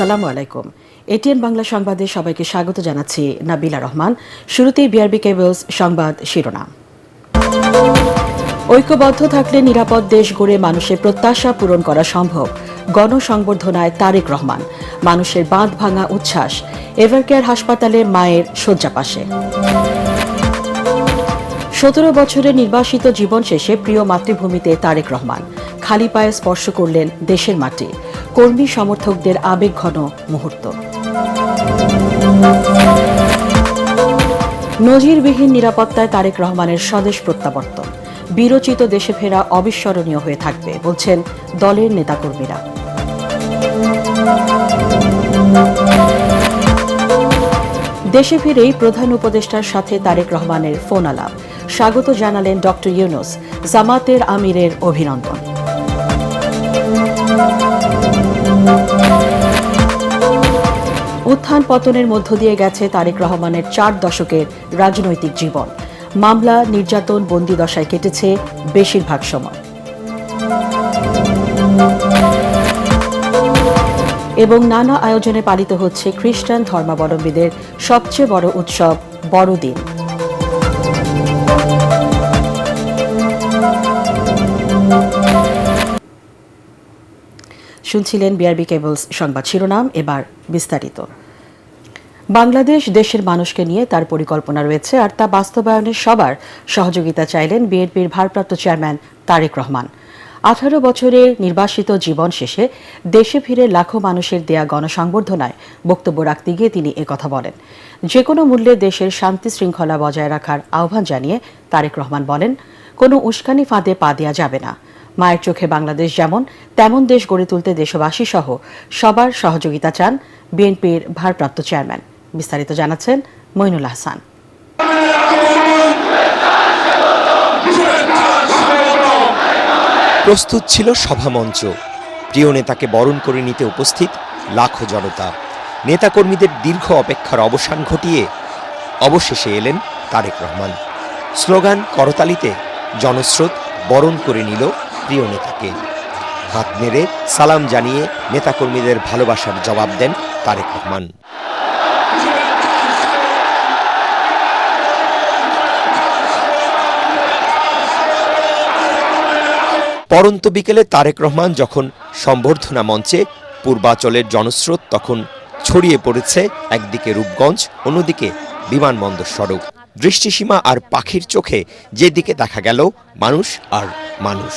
আসসালামু আলাইকুম। এটিএন বাংলা সংবাদে সবাইকে স্বাগত জানাচ্ছি নাবিলা রহমান। শুরুতেই বিআরবি কেবলস সংবাদ শিরোনাম। ঐক্যবদ্ধ থাকলে নিরাপদ দেশ গড়ে মানুষের প্রত্যাশা পূরণ করা সম্ভব। গণসংবর্ধনায় তারেক রহমান। মানুষের বাঁধ ভাঙা উচ্ছ্বাস। এভারকেয়ার হাসপাতালে মায়ের শয্যা পাশে। 17 বছরের নির্বাসিত জীবন শেষে প্রিয় মাতৃভূমিতে তারেক রহমান। খালি পায়ে স্পর্শ করলেন দেশের মাটি। কর্মী সমর্থকদের আবেগঘন মুহূর্ত। নজিরবিহীন নিরাপত্তায় তারেক রহমানের স্বদেশ প্রত্যাবর্তন। বিরচিত দেশে ফেরা অবিস্মরণীয় হয়ে থাকবে বলছেন দলের নেতাকর্মীরা। দেশে ফিরেই প্রধান উপদেষ্টার সাথে তারেক রহমানের ফোন আলাপ। স্বাগত জানালেন ডক্টর ইউনূস। জামাতের আমিরের অভিনন্দন। উত্থান পতনের মধ্য দিয়ে গেছে তারেক রহমানের 4 দশকের রাজনৈতিক জীবন। মামলা, নির্যাতন, বন্দিদশায় কেটেছে বেশিরভাগ সময়। এবং নানা আয়োজনে পালিত হচ্ছে খ্রিস্টান ধর্মাবলম্বীদের সবচেয়ে বড় উৎসব বড়দিন। শুনছিলেন বিআরবি কেবলস সংবাদ শিরোনাম। এবার বিস্তারিত। বাংলাদেশ দেশের মানুষকে নিয়ে তার পরিকল্পনা রয়েছে, আর তা বাস্তবায়নে সবার সহযোগিতা চাইলেন বিএনপির ভারপ্রাপ্ত চেয়ারম্যান তারেক রহমান। 18 বছরের নির্বাসিত জীবন শেষে দেশে ফিরে লাখো মানুষের দেয়া গণসংবর্ধনায় বক্তব্য রাখতে গিয়ে তিনি একথা বলেন। যে কোনো মূল্যে দেশের শান্তি শৃঙ্খলা বজায় রাখার আহ্বান জানিয়ে তারেক রহমান বলেন, কোনো উস্কানি ফাঁদে পা দেওয়া যাবে না। মায়ের চোখে বাংলাদেশ যেমন, তেমন দেশ গড়ে তুলতে দেশবাসী সহ সবার সহযোগিতা চান বিএনপির ভারপ্রাপ্ত চেয়ারম্যান। বিস্তারিত জানাচ্ছেন মইনুল হাসান। প্রস্তুত ছিল সভামঞ্চ। প্রিয় নেতাকে বরণ করে নিতে উপস্থিত লাখো জনতা। নেতাকর্মীদের দীর্ঘ অপেক্ষার অবসান ঘটিয়ে অবশেষে এলেন তারেক রহমান। স্লোগান, করতালিতে জনস্রোত বরণ করে নিল প্রিয় নেতাকে। হাত নেড়ে সালাম জানিয়ে নেতাকর্মীদের ভালোবাসার জবাব দেন তারেক রহমান। পরন্ত বিকেলে তারেক রহমান যখন সম্বর্ধনা মঞ্চে, পূর্বাচলের জনস্রোত তখন ছড়িয়ে পড়েছে একদিকে রূপগঞ্জ, অন্যদিকে বিমানবন্দর সড়ক। দৃষ্টিসীমা আর পাখির চোখে যেদিকে দেখা গেল মানুষ আর মানুষ।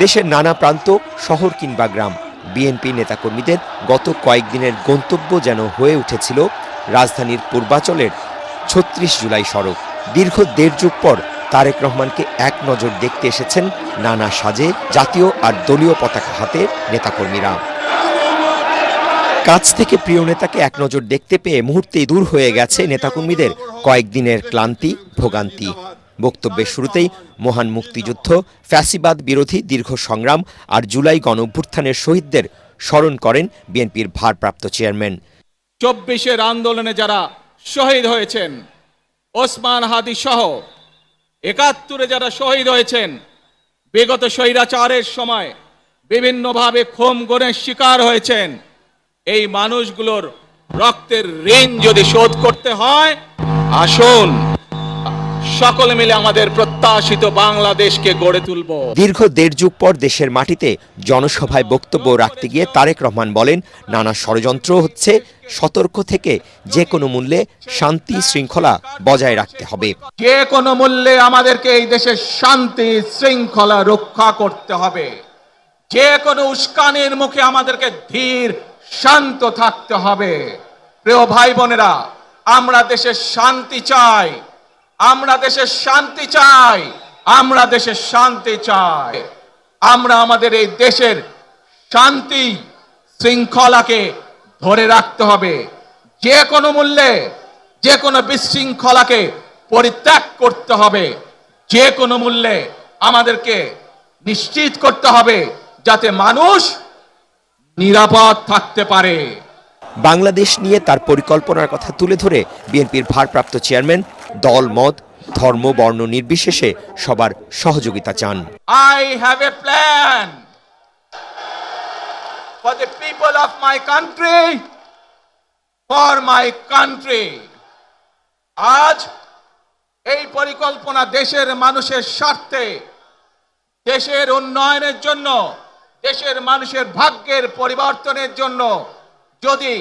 দেশের নানা প্রান্ত, শহর কিংবা গ্রাম, বিএনপি নেতাকর্মীদের গত কয়েকদিনের গন্তব্য যেন হয়ে উঠেছিল রাজধানীর পূর্বাচলের 36 জুলাই সড়ক। দীর্ঘ 1.5 যুগ পর তারেক রহমানকে এক নজর দেখতে এসেছেন নানা সাজে, জাতীয় আর দলীয় পতাকা হাতে নেতাকর্মীরা। কাছ থেকে প্রিয় নেতাকে এক নজর দেখতে পেয়ে মুহূর্তেই দূর হয়ে গেছে নেতাকর্মীদের কয়েকদিনের ক্লান্তি, ভোগান্তি। বক্তব্যের শুরুতেই মহান মুক্তিযুদ্ধ, ফ্যাসিবাদ বিরোধী দীর্ঘ সংগ্রাম আর জুলাই গণঅভ্যুত্থানের শহীদদের স্মরণ করেন বিএনপির ভারপ্রাপ্ত চেয়ারম্যান। 24-এর আন্দোলনে যারা শহীদ হয়েছেন, ওসমান হাদি সহ 71-এ যারা শহীদ হয়েছেন, বিগত স্বৈরাচারের সময় বিভিন্নভাবে খুন গুমের শিকার হয়েছেন, এই মানুষগুলোর রক্তের ঋণ যদি শোধ করতে হয়, আসুন সকলে মিলে আমাদের প্রত্যাশিত বাংলাদেশকে গড়ে তুলব। দীর্ঘ 1.5 যুগ পর দেশের মাটিতে জনসভায় বক্তব্য রাখতে গিয়ে তারেক রহমান বলেন, নানা ষড়যন্ত্র হচ্ছে, সতর্ক থেকে যে কোনো মূল্যে শান্তি শৃঙ্খলা বজায় রাখতে হবে। যে কোনো মূল্যে আমাদেরকে এই দেশের শান্তি শৃঙ্খলা রক্ষা করতে হবে। যে কোনো উস্কানির মুখে আমাদেরকে ধীর শান্ত থাকতে হবে। প্রিয় ভাই বোনেরা, আমরা দেশের শান্তি চাই, আমরা দেশের শান্তি চাই, আমরা দেশের শান্তি চাই। আমরা আমাদের এই দেশের শান্তি শৃঙ্খলাকে ধরে রাখতে হবে। যে কোনো মূল্যে যে কোনো বিশৃঙ্খলাকে পরিত্যাগ করতে হবে। যে কোনো মূল্যে আমাদেরকে নিশ্চিত করতে হবে যাতে মানুষ নিরাপদ থাকতে পারে। বাংলাদেশ নিয়ে তার পরিকল্পনার কথা তুলে ধরে বিএনপির ভারপ্রাপ্ত চেয়ারম্যান দল মত ধর্ম বর্ণ নির্বিশেষে সবার সহযোগিতা চান। I have a plan for the people of my country, for my country. আজ এই পরিকল্পনা দেশের মানুষের স্বার্থে, দেশের উন্নয়নের জন্য, দেশের মানুষের ভাগ্যের পরিবর্তনের জন্য যদি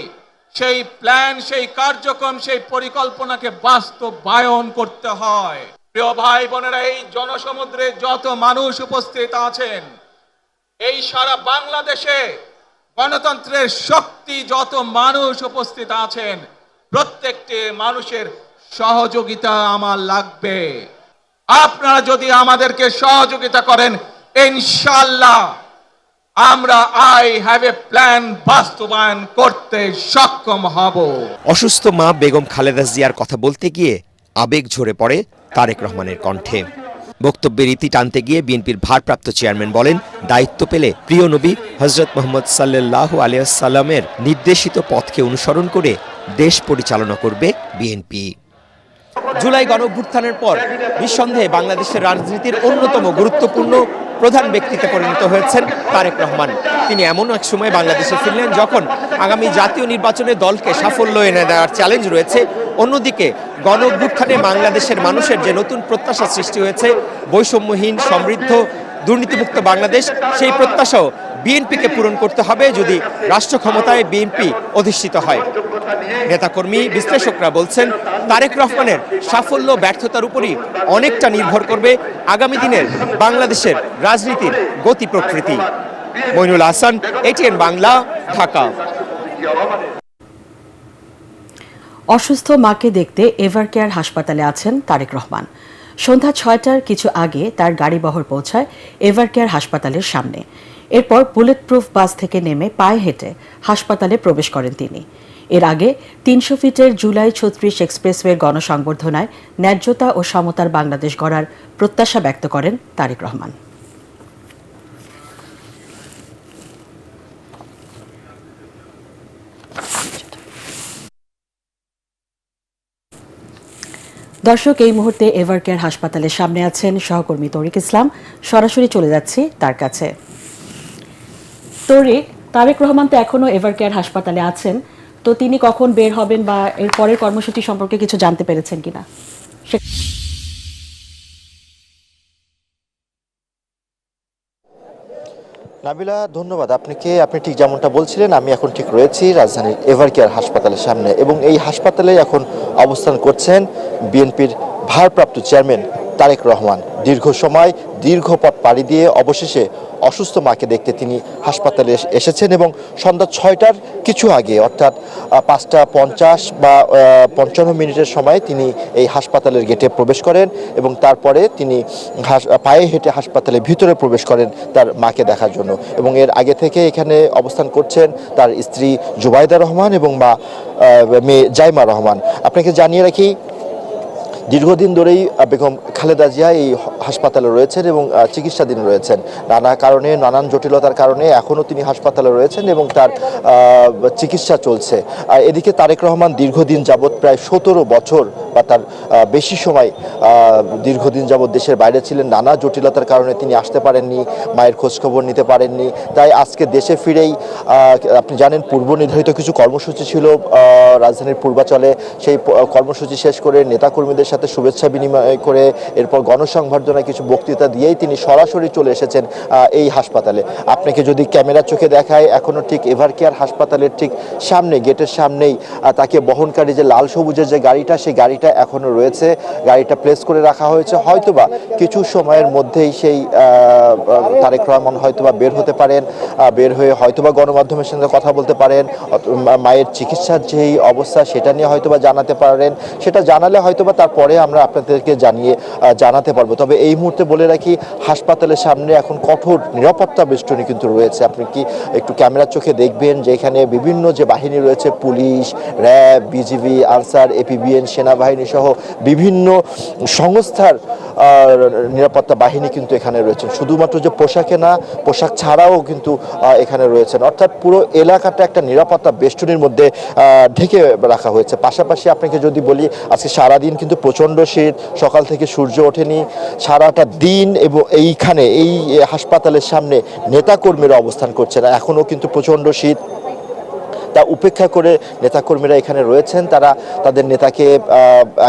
সেই প্ল্যান, সেই কার্যক্রম, সেই পরিকল্পনাকে বাস্তবায়ন করতে হয়। প্রিয় ভাই বোনেরা, এই জনসমুদ্রে যত মানুষ উপস্থিত আছেন, এই সারা বাংলাদেশে গণতন্ত্রের শক্তি যত মানুষ উপস্থিত আছেন, প্রত্যেকটি মানুষের সহযোগিতা আমার লাগবে। আপনারা যদি আমাদেরকে সহযোগিতা করেন, ইনশাআল্লাহ আমরা আই হ্যাভ এ প্ল্যান বাস্তবায়ন করতে সক্ষম হব। অসুস্থ মা বেগম খালেদা জিয়ার কথা বলতে গিয়ে আবেগ ঝরে পড়ে তারেক রহমানের কণ্ঠে। বক্তব্যের ইতি টানতে গিয়ে বিএনপির ভারপ্রাপ্ত চেয়ারম্যান বলেন, দায়িত্ব পেলে প্রিয় নবী হযরত মুহাম্মদ সাল্লাল্লাহু আলাইহি ওয়াসাল্লামের নির্দেশিত পথকে অনুসরণ করে দেশ পরিচালনা করবে বিএনপি। জুলাই গণঅভ্যুত্থানের পর নিঃসন্দেহে বাংলাদেশের রাজনীতির অন্যতম গুরুত্বপূর্ণ প্রধান ব্যক্তিত্বে পরিণত হয়েছেন তারেক রহমান। তিনি এমন এক সময় বাংলাদেশে ফিরলেন যখন আগামী জাতীয় নির্বাচনে দলকে সাফল্য এনে দেওয়ার চ্যালেঞ্জ রয়েছে। অন্যদিকে গণঅভ্যুত্থানে বাংলাদেশের মানুষের যে নতুন প্রত্যাশা সৃষ্টি হয়েছে, বৈষম্যহীন, সমৃদ্ধ, দুর্নীতিমুক্ত বাংলাদেশ, সেই প্রত্যাশাও বিএনপিকে পূরণ করতে হবে যদি রাষ্ট্র ক্ষমতায় বিএনপি অধিষ্ঠিত হয়। নেতাকর্মী, বিশ্লেষকরা বলছেন, তারেক রহমানের সাফল্য ব্যর্থতার উপরই অনেকটা নির্ভর করবে আগামী দিনের বাংলাদেশের রাজনীতির গতি প্রকৃতি। মইনুল হাসান, এটিএন বাংলা, ঢাকা। অসুস্থ মাকে দেখতে এভারকেয়ার হাসপাতালে আছেন তারেক রহমান। সন্ধ্যা 6টার কিছু আগে তার গাড়িবহর পৌঁছায় এভারকেয়ার হাসপাতালের সামনে। এরপর বুলেট প্রুফ বাস থেকে নেমে পায়ে হেঁটে হাসপাতালে প্রবেশ করেন তিনি। এর আগে ৩০০ ফিটের জুলাই ৩৬ এক্সপ্রেসওয়ের গণসংবর্ধনায় ন্যায্যতা ও সমতার বাংলাদেশ গড়ার প্রত্যাশা ব্যক্ত করেন তারেক রহমান। দর্শক, এই মুহূর্তে এভারকেয়ার হাসপাতালের সামনে আছেন সহকর্মী তরিক ইসলাম। সরাসরি চলে যাচ্ছি তার কাছে। তরিক, তারেক রহমান তো এখনো এভারকেয়ার হাসপাতালে আছেন, তো তিনি কখন বের হবেন বা এর পরের কর্মসূচি সম্পর্কে কিছু জানতে পেরেছেন কিনা? নাবিলা, ধন্যবাদ আপনাকে। আপনি ঠিক যেমনটা বলছিলেন, আমি এখন ঠিক রয়েছি রাজধানীর এভারকেয়ার হাসপাতালের সামনে, এবং এই হাসপাতালে এখন অবস্থান করছেন বিএনপির ভারপ্রাপ্ত চেয়ারম্যান তারেক রহমান। দীর্ঘ সময়, দীর্ঘ পথ পাড়ি দিয়ে অবশেষে অসুস্থ মাকে দেখতে তিনি হাসপাতালে এসেছেন, এবং সন্ধ্যা 6টার কিছু আগে, অর্থাৎ 5টা 50 বা 55 মিনিটের সময় তিনি এই হাসপাতালের গেটে প্রবেশ করেন, এবং তারপরে তিনি পায়ে হেঁটে হাসপাতালের ভিতরে প্রবেশ করেন তার মাকে দেখার জন্য। এবং এর আগে থেকে এখানে অবস্থান করছেন তার স্ত্রী জুবাইদা রহমান এবং মেয়ে জাইমা রহমান। আপনাকে জানিয়ে রাখি, দীর্ঘদিন ধরেই বেগম খালেদা জিয়া এই হাসপাতালে রয়েছেন এবং চিকিৎসাধীন রয়েছেন। নানা কারণে, নানান জটিলতার কারণে এখনও তিনি হাসপাতালে রয়েছেন এবং তার চিকিৎসা চলছে। এদিকে তারেক রহমান দীর্ঘদিন যাবৎ, প্রায় 17 বছর বা তার বেশি সময় দীর্ঘদিন যাবৎ দেশের বাইরে ছিলেন। নানা জটিলতার কারণে তিনি আসতে পারেননি, মায়ের খোঁজখবর নিতে পারেননি। তাই আজকে দেশে ফিরেই, আপনি জানেন, পূর্ব নির্ধারিত কিছু কর্মসূচি ছিল রাজধানীর পূর্বাচলে। সেই কর্মসূচি শেষ করে নেতাকর্মীদের সাথে শুভেচ্ছা বিনিময় করে এরপর গণসংবর্ধনায় কিছু বক্তৃতা দিয়েই তিনি সরাসরি চলে এসেছেন এই হাসপাতালে। আপনাকে যদি ক্যামেরার চোখে দেখায়, এখনো ঠিক এভারকেয়ার হাসপাতালের ঠিক সামনে, গেটের সামনেই তাকে বহনকারী যে লাল সবুজের যে গাড়িটা, সেই গাড়িটা এখনো রয়েছে। গাড়িটা প্লেস করে রাখা হয়েছে। হয়তোবা কিছু সময়ের মধ্যেই সেই তারেক রহমান হয়তোবা বের হতে পারেন, বের হয়ে হয়তোবা গণমাধ্যমের সঙ্গে কথা বলতে পারেন, মায়ের চিকিৎসার যেই অবস্থা সেটা নিয়ে হয়তোবা জানাতে পারেন। সেটা জানালে হয়তোবা তারপরে আমরা আপনাদেরকে জানাতে পারবো। তবে এই মুহূর্তে বলে রাখি, হাসপাতালের সামনে এখন কঠোর নিরাপত্তা বেষ্টনী কিন্তু রয়েছে। আপনি কি একটু ক্যামেরার চোখে দেখবেন যে এখানে বিভিন্ন যে বাহিনী রয়েছে, police, RAB, BGB, answer, APBN, সেনাবাহিনী বাহিনী সহ বিভিন্ন সংস্থার নিরাপত্তা বাহিনী কিন্তু এখানে রয়েছেন। শুধুমাত্র যে পোশাকে না, পোশাক ছাড়াও কিন্তু এখানে রয়েছেন। অর্থাৎ পুরো এলাকাটা একটা নিরাপত্তা বেষ্টনীর মধ্যে ঢেকে রাখা হয়েছে। পাশাপাশি আপনাকে যদি বলি, আজকে সারাদিন কিন্তু প্রচণ্ড শীত, সকাল থেকে সূর্য ওঠেনি, সারাটা দিন এবং এইখানে এই হাসপাতালের সামনে নেতাকর্মীরা অবস্থান করছেন। এখনও কিন্তু প্রচণ্ড শীত, তা উপেক্ষা করে নেতাকর্মীরা এখানে রয়েছেন। তারা তাদের নেতাকে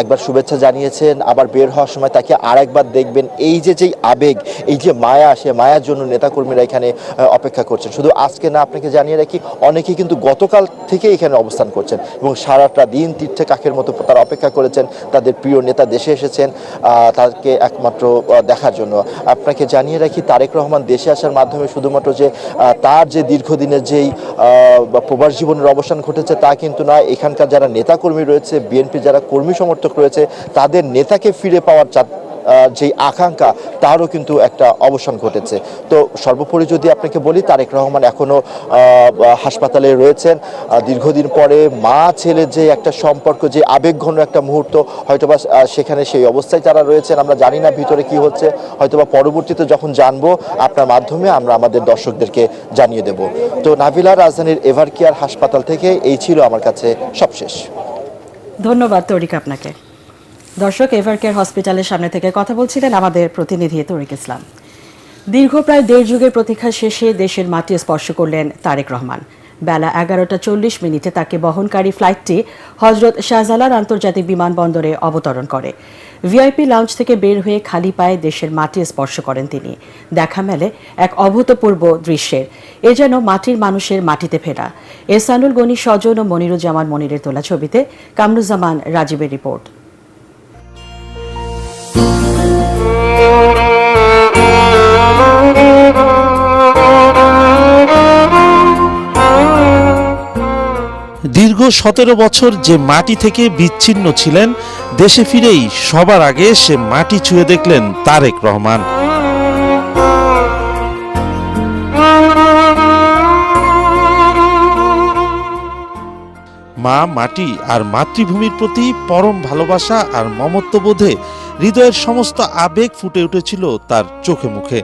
একবার শুভেচ্ছা জানিয়েছেন, আবার বের হওয়ার সময় তাকে আরেকবার দেখবেন। এই যে যেই আবেগ, এই যে মায়া, সে মায়ার জন্য নেতাকর্মীরা এখানে অপেক্ষা করছেন। শুধু আজকে না, আপনাকে জানিয়ে রাখি, অনেকেই কিন্তু গতকাল থেকে এখানে অবস্থান করছেন এবং সারাটা দিন তীর্থে কাকের মতো তারা অপেক্ষা করেছেন। তাদের প্রিয় নেতা দেশে এসেছেন তাকে একমাত্র দেখার জন্য। আপনাকে জানিয়ে রাখি, তারেক রহমান দেশে আসার মাধ্যমে শুধুমাত্র যে তার যে দীর্ঘদিনের যেই প্রবাস জীবন অবসান ঘটেছে তা কিন্তু না, এখানকার যারা নেতাকর্মী রয়েছে, বিএনপি যারা কর্মী সমর্থক রয়েছে, তাদের নেতাকে ফিরে পাওয়ার যে আকাঙ্ক্ষা, তারও কিন্তু একটা অবসান ঘটেছে। তো সর্বোপরি যদি আপনাকে বলি, তারেক রহমান এখনো হাসপাতালে রয়েছেন। দীর্ঘদিন পরে মা ছেলে যে একটা সম্পর্ক, যে আবেগঘন একটা মুহূর্ত, হয়তোবা সেখানে সেই অবস্থায় তারা রয়েছেন। আমরা জানি না ভিতরে কি হচ্ছে, হয়তোবা পরবর্তীতে যখন জানবো আপনার মাধ্যমে আমরা আমাদের দর্শকদেরকে জানিয়ে দেব। তো নাভিলা, রাজধানীর এভারকেয়ার হাসপাতাল থেকে এই ছিল আমার কাছে সবশেষ। ধন্যবাদ তরিক আপনাকে। দর্শক, এভারকেয়ার হসপিটালের সামনে থেকে কথা বলছিলেন আমাদের প্রতিনিধি তরিক ইসলাম। দীর্ঘ প্রায় 1.5 যুগের প্রতীক্ষা শেষে দেশের মাটি স্পর্শ করলেন তারেক রহমান। বেলা 11:40 তাকে বহনকারী ফ্লাইটটি হজরত শাহজালাল আন্তর্জাতিক বিমানবন্দরে অবতরণ করে। ভিআইপি লাউঞ্জ থেকে বের হয়ে খালি পায়ে দেশের মাটি স্পর্শ করেন তিনি। দেখা মেলে এক অভূতপূর্ব দৃশ্যের। এ যেন মাটির মানুষের মাটিতে ফেরা। এহসানুল গনি স্বজন ও মনিরুজ্জামান মনিরের তোলা ছবিতে কামরুজ্জামান রাজীবের রিপোর্ট। দীর্ঘ 17 বছর যে মাটি থেকে বিচ্ছিন্ন ছিলেন, দেশে ফিরেই সবার আগে সে মাটি ছুঁয়ে দেখলেন তারেক রহমান। মা মাটি আর মাতৃভূমির প্রতি পরম ভালোবাসা আর মমত্ববোধে হৃদয়ের সমস্ত আবেগ ফুটে উঠেছিল তার চোখে মুখে।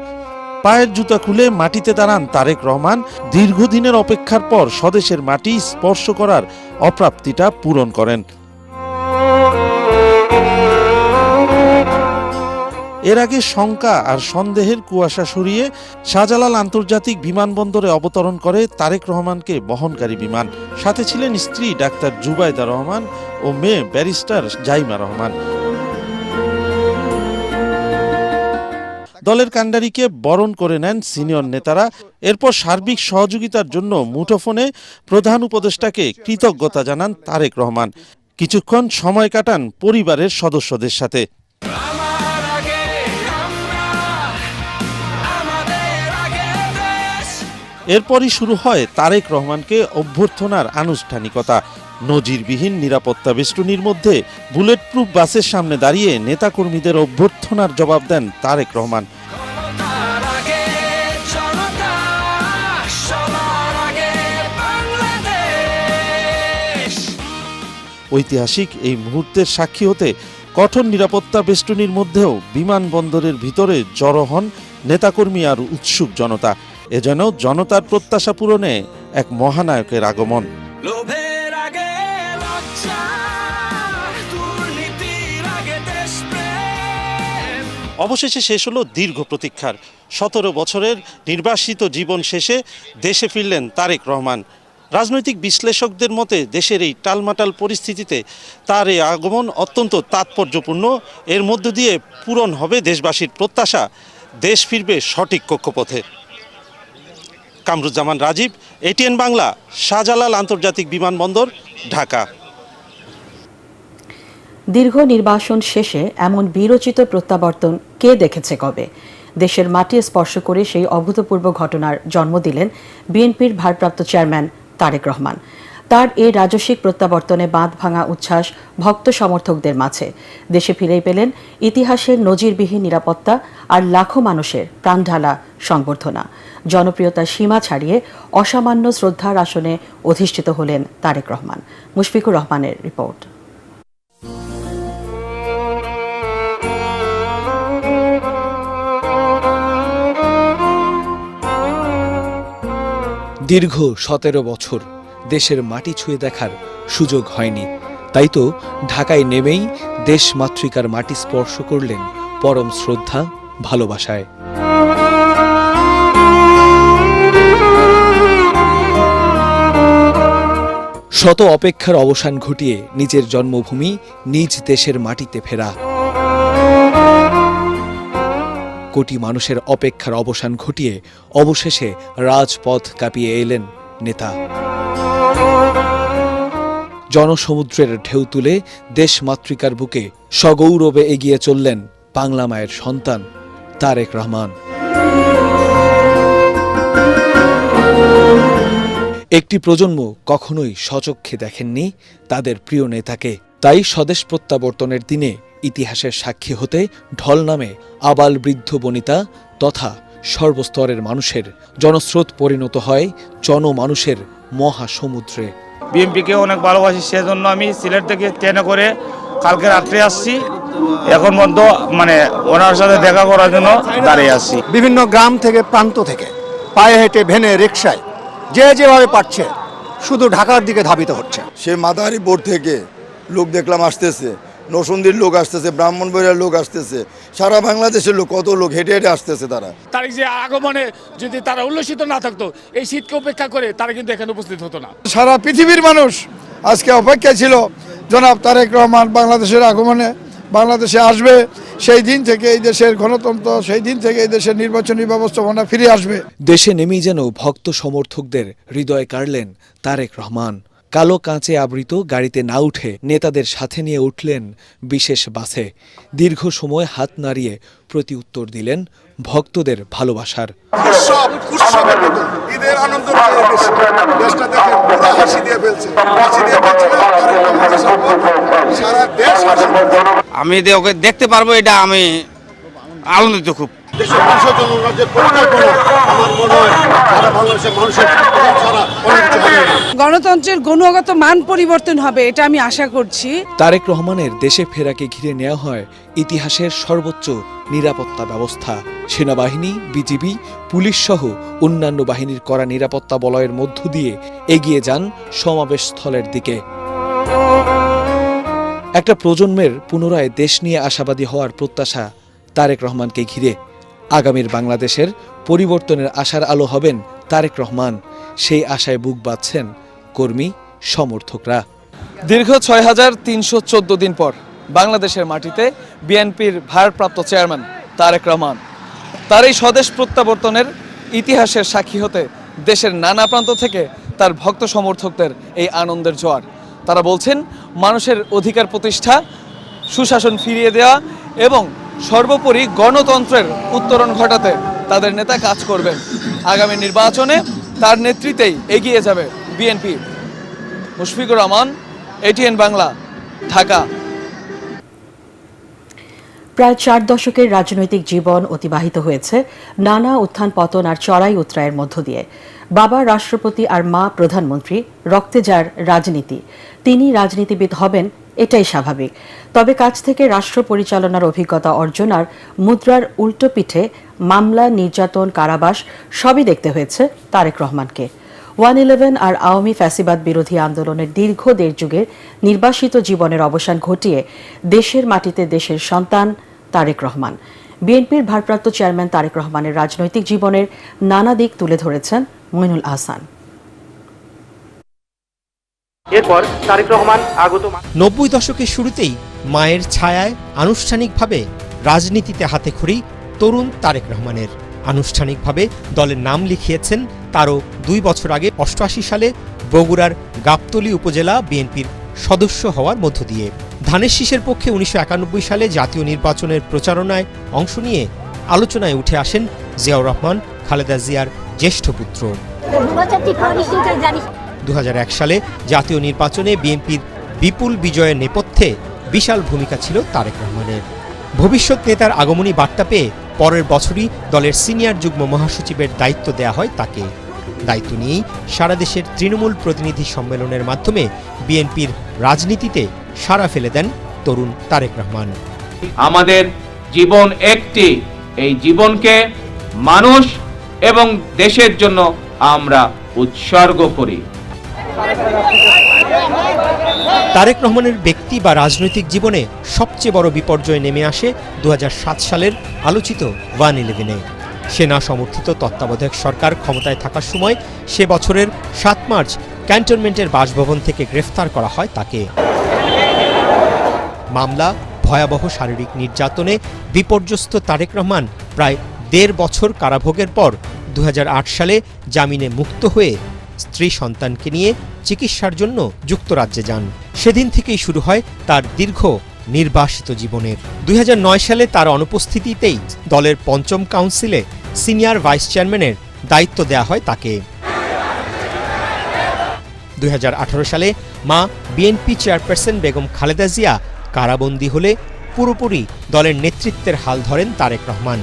পায়ের জুতা খুলে মাটিতে দাঁড়ান তারেক রহমান। দীর্ঘদিনের অপেক্ষার পর স্বদেশের মাটি স্পর্শ করার অপ্রাপ্তিটা পূরণ করেন। এর আগে শঙ্কা আর সন্দেহের কুয়াশা সরিয়ে শাহজালাল আন্তর্জাতিক বিমানবন্দরে অবতরণ করে তারেক রহমানকে বহনকারী বিমান। সাথে ছিলেন স্ত্রী ডাক্তার জুবাইদা রহমান ও মেয়ে ব্যারিস্টার জাইমা রহমান। দলের কাণ্ডারিকে বরণ করে নেন সিনিয়র নেতারা। এরপর সার্বিক সহযোগিতার জন্য মুঠোফোনে প্রধান উপদেষ্টাকে কৃতজ্ঞতা জানান তারেক রহমান। কিছুক্ষণ সময় কাটান পরিবারের সদস্যদের সাথে। এরপরই শুরু হয় তারেক রহমানকে অভ্যর্থনার আনুষ্ঠানিকতা। নজিরবিহীন নিরাপত্তা বেষ্টনীর মধ্যে বুলেট প্রুফ বাসের সামনে দাঁড়িয়ে নেতাকর্মীদের অভ্যর্থনার জবাব দেন তারেক রহমান। ঐতিহাসিক এই মুহূর্তের সাক্ষী হতে কঠোর নিরাপত্তা বেষ্টনীর মধ্যেও বিমানবন্দরের ভিতরে জড়ো হন নেতাকর্মী আর উৎসুক জনতা। এ যেন জনতার প্রত্যাশা পূরণে এক মহানায়কের আগমন। অবশেষে শেষ হলো দীর্ঘ প্রতীক্ষার। 17 বছরের নির্বাসিত জীবন শেষে দেশে ফিরলেন তারেক রহমান। রাজনৈতিক বিশ্লেষকদের মতে দেশের এই টালমাটাল পরিস্থিতিতে তার এই আগমন অত্যন্ত তাৎপর্যপূর্ণ। এর মধ্য দিয়ে পূরণ হবে দেশবাসীর প্রত্যাশা, দেশ ফিরবে সঠিক কক্ষপথে। কামরুজ্জামান রাজীব, এটিএন বাংলা, শাহজালাল আন্তর্জাতিক বিমানবন্দর, ঢাকা। দীর্ঘ নির্বাসন শেষে এমন বীরোচিত প্রত্যাবর্তন কে দেখেছে কবে? দেশের মাটি স্পর্শ করে সেই অভূতপূর্ব ঘটনার জন্ম দিলেন বিএনপির ভারপ্রাপ্ত চেয়ারম্যান তারেক রহমান। তার এই রাজস্বিক প্রত্যাবর্তনে বাঁধ ভাঙা উচ্ছ্বাস ভক্ত সমর্থকদের মাঝে। দেশে ফিরেই পেলেন ইতিহাসের নজিরবিহীন নিরাপত্তা আর লাখো মানুষের প্রাণঢালা সংবর্ধনা। জনপ্রিয়তার সীমা ছাড়িয়ে অসামান্য শ্রদ্ধার আসনে অধিষ্ঠিত হলেন তারেক রহমান। মুশফিকুর রহমানের রিপোর্ট। দীর্ঘ 17 বছর দেশের মাটি ছুঁয়ে দেখার সুযোগ হয়নি, তাই তো ঢাকায় নেমেই দেশ মাতৃকার মাটি স্পর্শ করলেন পরম শ্রদ্ধা ভালোবাসায়। শত অপেক্ষার অবসান ঘটিয়ে নিজের জন্মভূমি নিজ দেশের মাটিতে ফেরা, কোটি মানুষের অপেক্ষার অবসান ঘটিয়ে অবশেষে রাজপথ কাঁপিয়ে এলেন নেতা। জনসমুদ্রের ঢেউ তুলে দেশ মাতৃকার বুকে সগৌরবে এগিয়ে চললেন বাংলা মায়ের সন্তান তারেক রহমান। একটি প্রজন্ম কখনোই স্বচক্ষে দেখেননি তাদের প্রিয় নেতাকে, তাই স্বদেশ প্রত্যাবর্তনের দিনে ইতিহাসের সাক্ষী হতে ঢল নামে আবাল বৃদ্ধ বনিতা তথা সর্বস্তরের মানুষের জনস্রোত পরিণত হয় জনমানুষের মহাসমুদ্রে। বিএনপিকে অনেক ভালোবাসি, সেজন্য আমি সিলেট থেকে ট্রেনে করে কালকে রাত্রে আসছি। এখন পর্যন্ত ওনার সাথে দেখা করার জন্য দাঁড়িয়ে আসছি। বিভিন্ন গ্রাম থেকে প্রান্ত থেকে পায়ে হেঁটে ভেনে রিকশায় যে যেভাবে পারছে শুধু ঢাকার দিকে ধাবিত হচ্ছে। সে মাদারী বোর্ড থেকে লোক দেখলাম আসতেছে, নরসিংদীর লোক আসতেছে, ব্রাহ্মণবাড়িয়ার লোক আসতেছে, সারা বাংলাদেশের লোক, কত লোক হেঁটে হেঁটে আসতেছে। তার যে আগমনে যদি তারা উল্লসিত না থাকতো, এই শীতকে উপেক্ষা করে তারা কিন্তু এখানে উপস্থিত হতো না। সারা পৃথিবীর মানুষ আজকে অপেক্ষা ছিল জনাব তারেক রহমান বাংলাদেশের আগমনে। বাংলাদেশে আসবে, সেই দিন থেকে এই দেশের গণতন্ত্র, সেই দিন থেকে এই দেশের নির্বাচনী ব্যবস্থাপনা ফিরে আসবে। দেশে নেমেই যেন ভক্ত সমর্থকদের হৃদয় কাড়লেন তারেক রহমান। কালো কাঁচে আবৃত গাড়িতে না উঠে নেতাদের সাথে নিয়ে উঠলেন বিশেষ বাসে। দীর্ঘ সময় হাত নাড়িয়ে প্রতি উত্তর দিলেন ভক্তদের ভালোবাসার। ঈদের আনন্দ দেশটা দেখেন পুরো হাসি দিয়ে ফেলছে, সারা দেশ হাসি। আমি ওকে দেখতে পারবো, এটা আমি আনন্দিত খুব। দেশের মানুষের জন্য রাজ্যের পরিকল্পনা আমার মনে হয় সারা বাংলাদেশের মানুষের ছাড়া অনেক কিছু হবে না। গণতন্ত্রের গুণগত মান পরিবর্তন হবে, এটা আমি আশা করছি। তারেক রহমানের দেশে ফেরাকে ঘিরে নেওয়া হয় ইতিহাসের সর্বোচ্চ নিরাপত্তা ব্যবস্থা। সেনাবাহিনী, বিজিবি, পুলিশ সহ অন্যান্য বাহিনীর কড়া নিরাপত্তা বলয়ের মধ্য দিয়ে এগিয়ে যান সমাবেশ স্থলের দিকে। একটা প্রজন্মের পুনরায় দেশ নিয়ে আশাবাদী হওয়ার প্রত্যাশা তারেক রহমানকে ঘিরে। আগামীর বাংলাদেশের পরিবর্তনের আশার আলো হবেন তারেক রহমান, সেই আশায় বুক বাঁধছেন কর্মী সমর্থকরা। দীর্ঘ ৬,৩১৪ দিন পর বাংলাদেশের মাটিতে বিএনপির ভারপ্রাপ্ত চেয়ারম্যান তারেক রহমান তার এই স্বদেশ প্রত্যাবর্তনের ইতিহাসের সাক্ষী হতে দেশের নানা প্রান্ত থেকে তার ভক্ত সমর্থকদের এই আনন্দের জোয়ার। তারা বলছেন মানুষের অধিকার প্রতিষ্ঠা, সুশাসন ফিরিয়ে দেওয়া এবং সর্বোপরি গণতন্ত্রের উত্তরণ ঘটাতে তাদের নেতা কাজ করবেন। আগামী নির্বাচনে তার নেতৃত্বেই এগিয়ে যাবে বিএনপি। মুশফিকুর রহমান, এটিএন বাংলা, ঢাকা। প্রায় 4 দশকের রাজনৈতিক জীবন অতিবাহিত হয়েছে নানা উত্থান পতন আর চড়াই উতরায়ের মধ্য দিয়ে। বাবা রাষ্ট্রপতি আর মা প্রধানমন্ত্রী, রক্তে যার রাজনীতি, তিনি রাজনীতিবিদ হবেন এটাই স্বাভাবিক। তবে কাছ থেকে রাষ্ট্র পরিচালনার অভিজ্ঞতা অর্জন আর মুদ্রার উল্টো পিঠে মামলা, নির্যাতন, কারাবাস সবই দেখতে হয়েছে তারেক রহমানকে। 111 আর আওয়ামী ফ্যাসিবাদ বিরোধী আন্দোলনের দীর্ঘ 1.5 যুগের নির্বাসিত জীবনের অবসান ঘটিয়ে দেশের মাটিতে দেশের সন্তান তারেক রহমান। বিএনপির ভারপ্রাপ্ত চেয়ারম্যান তারেক রহমানের রাজনৈতিক জীবনের নানা দিক তুলে ধরেছেন মইনুল আহসান। এরপর তারেক রহমান 90 দশকের শুরুতেই মায়ের ছায়ায় আনুষ্ঠানিকভাবে রাজনীতিতে হাতেখড়ি তরুণ তারেক রহমানের। আনুষ্ঠানিকভাবে দলের নাম লিখিয়েছেন তারও 2 বছর আগে 88 সালে বগুড়ার গাবতলী উপজেলা বিএনপির সদস্য হওয়ার মধ্য দিয়ে। ধানের শীষের পক্ষে 1991 সালে জাতীয় নির্বাচনের প্রচারণায় অংশ নিয়ে আলোচনায় উঠে আসেন জিয়াউর রহমান, খালেদা জিয়ার জ্যেষ্ঠ পুত্র। 2001 সালে জাতীয় নির্বাচনে বিএনপির বিপুল বিজয়ের নেপথ্যে বিশাল ভূমিকা ছিল তারেক রহমানের। ভবিষ্যৎ নেতার আগমনী বার্তা পেয়ে পরের বছরই দলের সিনিয়র যুগ্ম মহাসচিবের দায়িত্ব দেয়া হয় তাকে। দায়িত্ব নিয়েই সারা দেশের তৃণমূল প্রতিনিধি সম্মেলনের মাধ্যমে বিএনপির রাজনীতিতে সাড়া ফেলে দেন তরুণ তারেক রহমান। আমাদের জীবন একটি, এই জীবনকে মানুষ এবং দেশের জন্য আমরা উৎসর্গ করি। তারেক রহমানের ব্যক্তি বা রাজনৈতিক জীবনে সবচেয়ে বড় বিপর্যয় নেমে আসে 2007 সালের আলোচিত 1/11-এ। সেনা সমর্থিত তত্ত্বাবধায়ক সরকার ক্ষমতায় থাকার সময় সে বছরের 7 মার্চ ক্যান্টনমেন্টের বাসভবন থেকে গ্রেফতার করা হয় তাকে। মামলা, ভয়াবহ শারীরিক নির্যাতনে বিপর্যস্ত তারেক রহমান প্রায় 1.5 বছর কারাভোগের পর 2008 সালে জামিনে মুক্ত হয়ে স্ত্রী সন্তানকে নিয়ে চিকিৎসার জন্য যুক্তরাজ্যে যান। সেদিন থেকেই শুরু হয় তার দীর্ঘ নির্বাসিত জীবনের। 2009 সালে তার অনুপস্থিতিতেই দলের 5ম কাউন্সিলে সিনিয়র ভাইস চেয়ারম্যানের দায়িত্ব দেয়া হয় তাকে। 2018 সালে মা বিএনপি চেয়ারপারসন বেগম খালেদা জিয়া কারাবন্দী হলে পুরোপুরি দলের নেতৃত্বের হাল ধরেন তারেক রহমান।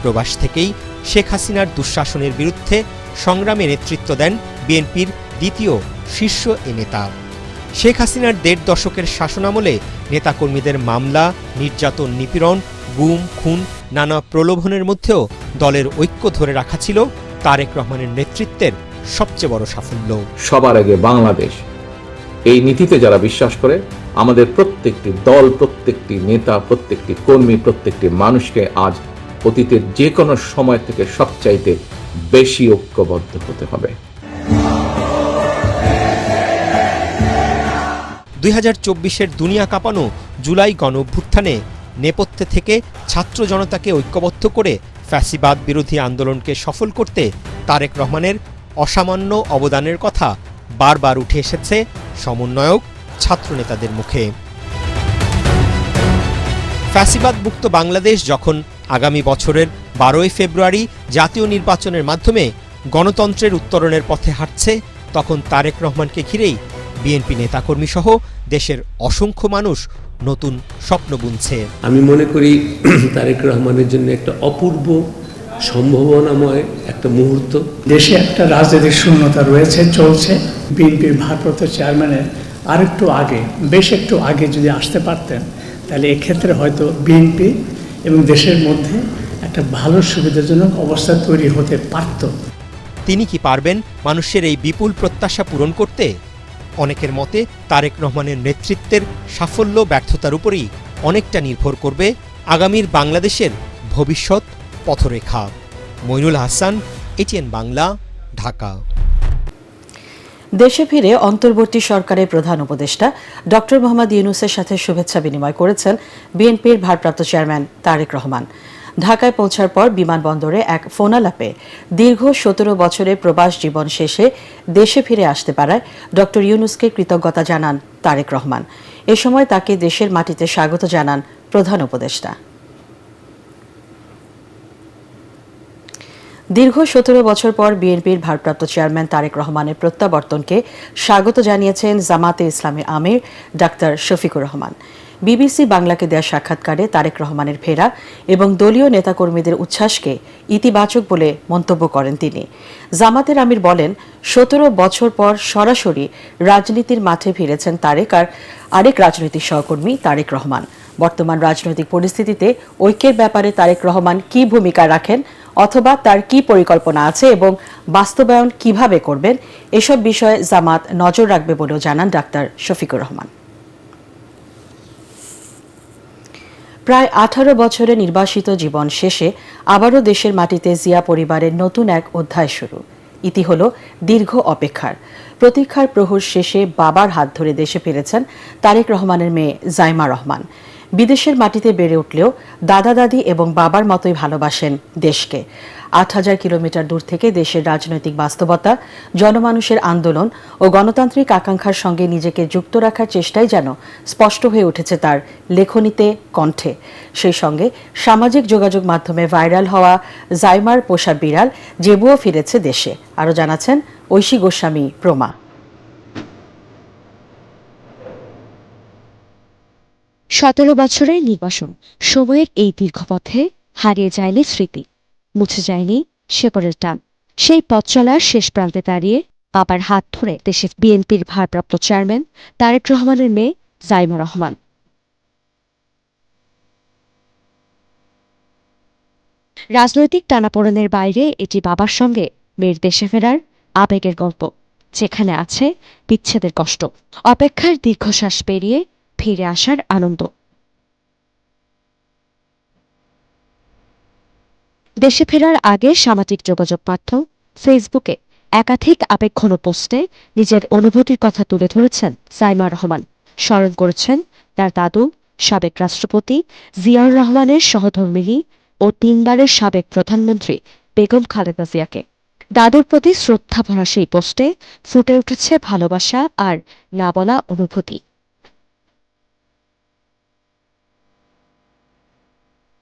প্রবাস থেকেই শেখ হাসিনার দুঃশাসনের বিরুদ্ধে সংগ্রামে নেতৃত্ব দেন বিএনপির দ্বিতীয় শীর্ষ এ নেতা। শেখ হাসিনার 1.5 দশকের শাসনামলে নেতাকর্মীদের মামলা, নির্যাতন, নিপীড়ন, গুম, খুন, নানা প্রলোভনের মধ্যেও দলের ঐক্য ধরে রাখা ছিল তারেক রহমানের নেতৃত্বের সবচেয়ে বড় সাফল্য। সবার আগে বাংলাদেশ, এই নীতিতে যারা বিশ্বাস করে, আমাদের প্রত্যেকটি দল, প্রত্যেকটি নেতা, প্রত্যেকটি কর্মী, প্রত্যেকটি মানুষকে আজ অতীতের যে কোনো সময় থেকে সবচাইতে বেশি ঐক্যবদ্ধ হতে হবে। 2024-এর দুনিয়া কাঁপানো জুলাই গণঅভ্যুত্থানে নেপথ্যে থেকে ছাত্র জনতাকে ঐক্যবদ্ধ করে ফ্যাসিবাদ বিরোধী আন্দোলনকে সফল করতে তারেক রহমানের অসামান্য অবদানের কথা বারবার উঠে এসেছে সমন্বয়ক ছাত্রনেতাদের মুখে। ফ্যাসিবাদ মুক্ত বাংলাদেশ যখন আগামী বছরের 12 ফেব্রুয়ারি জাতীয় নির্বাচনের মাধ্যমে গণতন্ত্রের উত্তরণের পথে হাঁটছে, তখন তারেক রহমানকে ঘিরেই বিএনপি নেতাকর্মী সহ দেশের অসংখ্য মানুষ নতুন স্বপ্ন বুনছে। আমি মনে করি তারেক রহমানের জন্য একটা অপূর্ব সম্ভাবনাময় একটা মুহূর্ত। দেশে একটা রাজনৈতিক শূন্যতা রয়েছে, চলছে। বিএনপির ভারপ্রাপ্ত চেয়ারম্যানের আরেকটু আগে, বেশ একটু আগে যদি আসতে পারতেন, তাহলে এক্ষেত্রে হয়তো বিএনপি এবং দেশের মধ্যে একটা ভালো সুবিধাজনক অবস্থা তৈরি হতে পারত। তিনি কি পারবেন মানুষের এই বিপুল প্রত্যাশা পূরণ করতে? অনেকের মতে তারেক রহমানের নেতৃত্বের সাফল্য ব্যর্থতার উপরই অনেকটা নির্ভর করবে আগামীর বাংলাদেশের ভবিষ্যৎ পথরেখা। মইনুল হাসান, এটিএন বাংলা, ঢাকা। দেশে ফিরে অন্তর্বর্তী সরকারের প্রধান উপদেষ্টা ডক্টর মোহাম্মদ ইউনূসের সাথে শুভেচ্ছা বিনিময় করেছেন বিএনপির ভারপ্রাপ্ত চেয়ারম্যান তারেক রহমান। ঢাকায় পৌঁছার পর বিমানবন্দরে এক ফোনালাপে দীর্ঘ 17 বছরের প্রবাস জীবন শেষে দেশে ফিরে আসতে পারায় ডক্টর ইউনূসকে কৃতজ্ঞতা জানান তারেক রহমান। এ সময় তাকে দেশের মাটিতে স্বাগত জানান প্রধান উপদেষ্টা। দীর্ঘ 17 বছর পর বিএনপির ভারপ্রাপ্ত চেয়ারম্যান তারেক রহমানের প্রত্যাবর্তনকে স্বাগত জানিয়েছেন জামাতে ইসলামী আমির ডাক্তার শফিকুর রহমান। বিবিসি বাংলাকে দেয়া সাক্ষাৎকারে তারেক রহমানের ফেরা এবং দলীয় নেতাকর্মীদের উচ্ছ্বাসকে ইতিবাচক বলে মন্তব্য করেন তিনি। জামাতের আমির বলেন, 17 বছর পর সরাসরি রাজনীতির মাঠে ফিরেছেন তারেক আর আরেক রাজনৈতিক সহকর্মী তারেক রহমান। বর্তমান রাজনৈতিক পরিস্থিতিতে ঐক্যের ব্যাপারে তারেক রহমান কী ভূমিকা রাখেন অথবা তার কি পরিকল্পনা আছে এবং বাস্তবায়ন কিভাবে করবেন, এসব বিষয়ে জামাত নজর রাখবে বলেও জানান ডাক্তার শফিকুর রহমান। প্রায় 18 বছরের নির্বাসিত জীবন শেষে আবারও দেশের মাটিতে জিয়া পরিবারের নতুন এক অধ্যায় শুরু। ইতি হল দীর্ঘ অপেক্ষার। প্রতীক্ষার প্রহর শেষে বাবার হাত ধরে দেশে ফিরেছেন তারেক রহমানের মেয়ে জাইমা রহমান। বিদেশের মাটিতে বেড়ে উঠলেও দাদা দাদি এবং বাবার মতোই ভালোবাসেন দেশকে। 8000 কিলোমিটার দূর থেকে দেশের রাজনৈতিক বাস্তবতা, জনমানুষের আন্দোলন ও গণতান্ত্রিক আকাঙ্ক্ষার সঙ্গে নিজেকে যুক্ত রাখার চেষ্টাই যেন স্পষ্ট হয়ে উঠেছে তার লেখনীতে, কণ্ঠে। সেই সঙ্গে সামাজিক যোগাযোগ মাধ্যমে ভাইরাল হওয়া জাইমার পোষা বিড়াল জেবুও ফিরেছে দেশে। আরও জানাচ্ছেন ঐশী গোস্বামী প্রমা। 17 বছরের নির্বাসন সময়ের এই দীর্ঘ পথে হারিয়ে যায়নি স্মৃতি, মুছে যায়নি শেকড়ের টান। সেই পথ চলার শেষ প্রান্তে দাঁড়িয়ে বাবার হাত ধরে দেশের বিএনপির ভারপ্রাপ্ত চেয়ারম্যান তারেক রহমানের মেয়ে জাইমা রহমান। রাজনৈতিক টানাপোড়েনের বাইরে এটি বাবার সঙ্গে মেয়ের দেশে ফেরার আবেগের গল্প, যেখানে আছে বিচ্ছেদের কষ্ট, অপেক্ষার দীর্ঘশ্বাস পেরিয়ে ফিরে আসার আনন্দ। দেশে ফেরার আগে সামাজিক যোগাযোগ মাধ্যম ফেসবুকে একাধিক আবেগঘন পোস্টে নিজের অনুভূতির কথা তুলে ধরেছেন সাইমা রহমান। স্মরণ করেছেন তার দাদু, সাবেক রাষ্ট্রপতি জিয়াউর রহমানের সহধর্মিণী ও 3 বারের সাবেক প্রধানমন্ত্রী বেগম খালেদা জিয়াকে। দাদুর প্রতি শ্রদ্ধা ভরা সেই পোস্টে ফুটে উঠেছে ভালোবাসা আর না বলা অনুভূতি।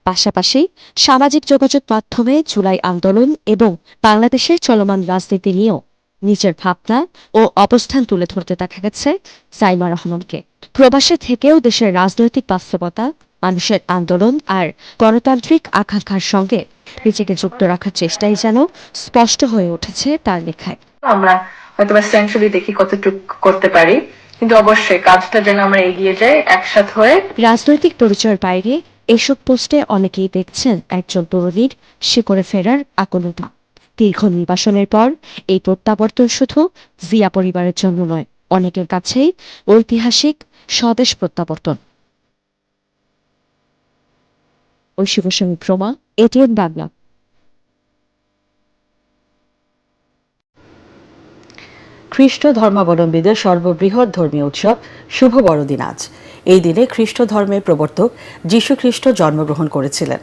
পাশাপাশি সামাজিক যোগাযোগ মাধ্যমে জুলাই আন্দোলন এবং বাংলাদেশের চলমান রাজনীতি নিয়েও নিজের ভাবনা ও অবস্থান তুলে ধরতে দেখা গেছে সাইমা রহমানকে। প্রবাসে থেকেও দেশের রাজনৈতিক বাস্তবতা, মানুষের আন্দোলন আর গণতান্ত্রিক আকাঙ্ক্ষার সঙ্গে নিজেকে যুক্ত রাখার চেষ্টাই যেন স্পষ্ট হয়ে উঠেছে তার লেখায়। আমরা হয়তো সেন্ট্রালি দেখি কতটুকু করতে পারি, কিন্তু অবশ্যই কাজটা যেন আমরা এগিয়ে যাই একসাথে হয়ে। রাজনৈতিক পরিচয়ের বাইরে এসব পোস্টে অনেকেই দেখছেন একজন তরুণীর শিকড়ে ফেরার আকুলতা। দীর্ঘ নির্বাসনের পর এই প্রত্যাবর্তন শুধু জিয়া পরিবারের জন্য নয়, অনেকের কাছেই ঐতিহাসিক স্বদেশ প্রত্যাবর্তন। ঐশী গোস্বামী প্রমা, এটিএন বাংলা। খ্রিস্ট ধর্মাবলম্বীদের সর্ববৃহৎ ধর্মীয় উৎসব শুভ বড়দিন আজ। এই দিনে খ্রিস্ট ধর্মের প্রবর্তক যীশু খ্রিস্ট জন্মগ্রহণ করেছিলেন।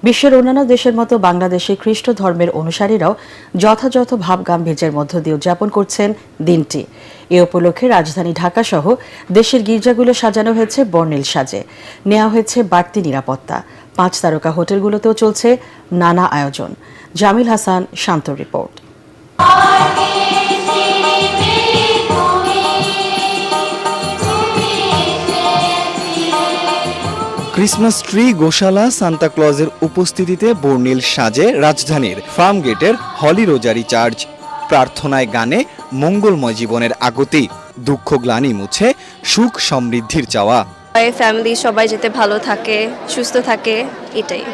বিশ্বের অন্যান্য দেশের মতো বাংলাদেশে খ্রিস্ট ধর্মের অনুসারীরাও যথাযথ ভাবগাম্ভীর্যের মধ্য দিয়ে উদযাপন করছেন দিনটি। এ উপলক্ষে রাজধানী ঢাকা সহ দেশের গির্জাগুলো সাজানো হয়েছে বর্ণিল সাজে। নেওয়া হয়েছে বাড়তি নিরাপত্তা। 5 তারকা হোটেলগুলোতেও চলছে নানা আয়োজন। জামিল হাসান শান্ত রিপোর্ট। ক্রিসমাস ট্রি, গোশালা, সান্তাক্লজের উপস্থিতিতে বর্ণিল সাজে রাজধানীর ফার্ম গেটের হলি রোজারি চার্চ। প্রার্থনায় গানে মঙ্গলময় জীবনের আগতি, দুঃখ গ্লানি মুছে সুখ সমৃদ্ধির চাওয়া। ফ্যামিলি সবাই যাতে ভালো থাকে, সুস্থ থাকে, এটাই।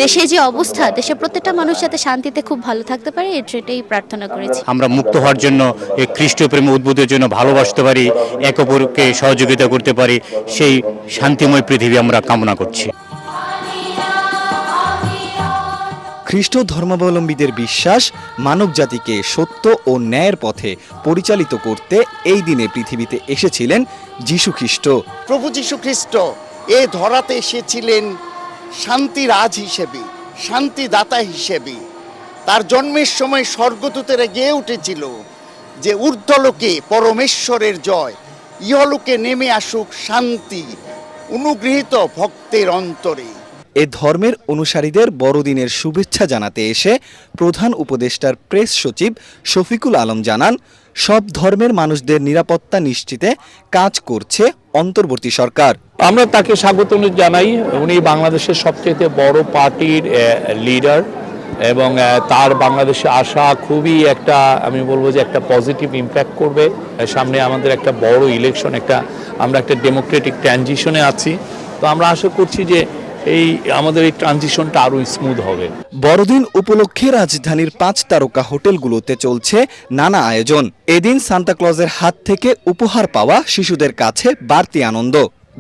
দেশে যে অবস্থা, দেশের প্রত্যেকটা মানুষ যাতে শান্তিতে খুব ভালো থাকতে পারে, এটাই প্রার্থনা করেছি। আমরা মুক্ত হওয়ার জন্য, এই খ্রিস্ট প্রেমে উদ্বুদ্ধের জন্য ভালোবাসতে পারি, এক অপরকে সহযোগিতা করতে পারি, সেই শান্তিময় পৃথিবী আমরা কামনা করছি। খ্রিস্ট ধর্মাবলম্বীদের বিশ্বাস, মানব জাতিকে সত্য ও ন্যায়ের পথে পরিচালিত করতে এই দিনে পৃথিবীতে এসেছিলেন যীশু খ্রিস্ট। প্রভু যীশু খ্রিস্ট এই ধরাতে এসেছিলেন শান্তিরাজ হিসেবে, শান্তিদাতা হিসেবে। তার জন্মের সময় স্বর্গদূতেরা গেয়ে উঠেছিল যে ঊর্ধ্বলোকে পরমেশ্বরের জয়, ইহলোকে নেমে আসুক শান্তি অনুগৃহীত ভক্তের অন্তরে। এ ধর্মের অনুসারীদের বড়দিনের শুভেচ্ছা জানাতে এসে প্রধান উপদেষ্টার প্রেস সচিব শফিকুল আলম জানান, সব ধর্মের মানুষদের নিরাপত্তা নিশ্চিতে কাজ করছে অন্তর্বর্তী সরকার। আমরা তাকে স্বাগত জানাই। উনি বাংলাদেশের সবচেয়ে বড় পার্টির লিডার এবং তার বাংলাদেশে আসা খুবই একটা, আমি বলবো যে একটা পজিটিভ ইম্প্যাক্ট করবে। সামনে আমাদের একটা বড় ইলেকশন, আমরা একটা ডেমোক্রেটিক ট্রানজিশনে আছি। তো আমরা আশা করছি যে আমাদের এই ট্রানজিশনটা আরো স্মুথ হবে। বড়দিন উপলক্ষে রাজধানীর 5 তারকা হোটেলগুলোতে চলছে নানা আয়োজন। এদিন সান্তাক্লজের হাত থেকে উপহার পাওয়া শিশুদের কাছে বাড়তি আনন্দ।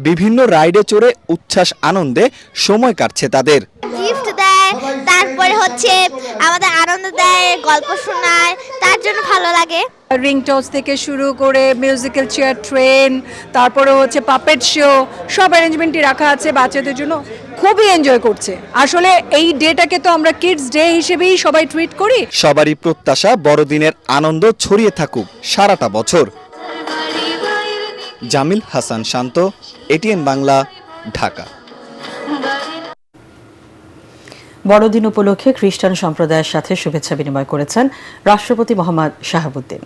বিভিন্ন রাইডে চড়ে উচ্ছ্বাস আনন্দে সময় কাটছে তাদের। গিফট দেয়, তারপরে হচ্ছে আমাদের আনন্দ দেয়, গল্প শোনায়, তার জন্য ভালো লাগে। রিং টস থেকে শুরু করে মিউজিক্যাল চেয়ার ট্রেন, তারপরে হচ্ছে পাপেট শো, সব অ্যারেঞ্জমেন্টই রাখা আছে বাচ্চাদের জন্য। খুবই এনজয় করছে। আসলে এই ডেটাকে তো আমরা কিডস ডে হিসেবেই সবাই ট্রিট করি। সবারই প্রত্যাশা বড়দিনের আনন্দ ছড়িয়ে থাকুক সারাটা বছর। জামিল হাসান শান্ত, এটিএন বাংলা, ঢাকা। বড়দিন উপলক্ষে খ্রিস্টান সম্প্রদায়ের সাথে শুভেচ্ছা বিনিময় করেছেন রাষ্ট্রপতি মোহাম্মদ শাহাবুদ্দিন।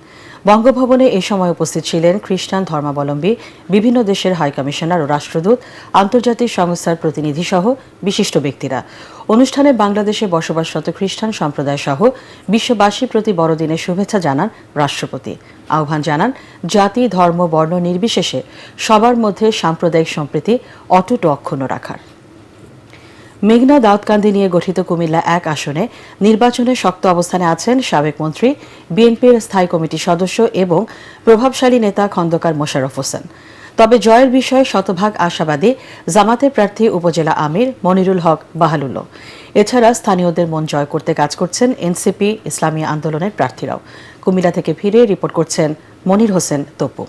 বঙ্গভবনে এই সময় উপস্থিত ছিলেন খ্রিস্টান ধর্মাবলম্বী বিভিন্ন দেশের হাইকমিশনার ও রাষ্ট্রদূত, আন্তর্জাতিক সংস্থার প্রতিনিধি সহ বিশিষ্ট ব্যক্তিরা। অনুষ্ঠানে বাংলাদেশে বসবাসরত খ্রিস্টান সম্প্রদায় সহ বিশ্ববাসীর প্রতি বড়দিনের শুভেচ্ছা জানান রাষ্ট্রপতি। আহ্বান জানান জাতি, ধর্ম, বর্ণ নির্বিশেষে সবার মধ্যে সাম্প্রদায়িক সম্প্রীতি অটুট ও অক্ষুণ্ণ রাখার। মেঘনা দাউদকান্দি নিয়ে গঠিত কুমিল্লা 1 আসনে নির্বাচনে শক্ত অবস্থানে আছেন সাবেক মন্ত্রী, বিএনপির স্থায়ী কমিটির সদস্য এবং প্রভাবশালী নেতা খন্দকার মোশাররফ হোসেন। তবে জয়ের বিষয়ে শতভাগ আশাবাদী জামাতের প্রার্থী উপজেলা আমির মনিরুল হক বাহালুল্লাহ। এছাড়া স্থানীয়দের মন জয় করতে কাজ করছেন এনসিপি, ইসলামী আন্দোলনের প্রার্থীরাও। কুমিল্লা থেকে ফিরে রিপোর্ট করছেন মনির হোসেন তপু।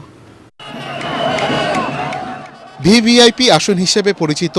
ভিভিআইপি আসন হিসেবে পরিচিত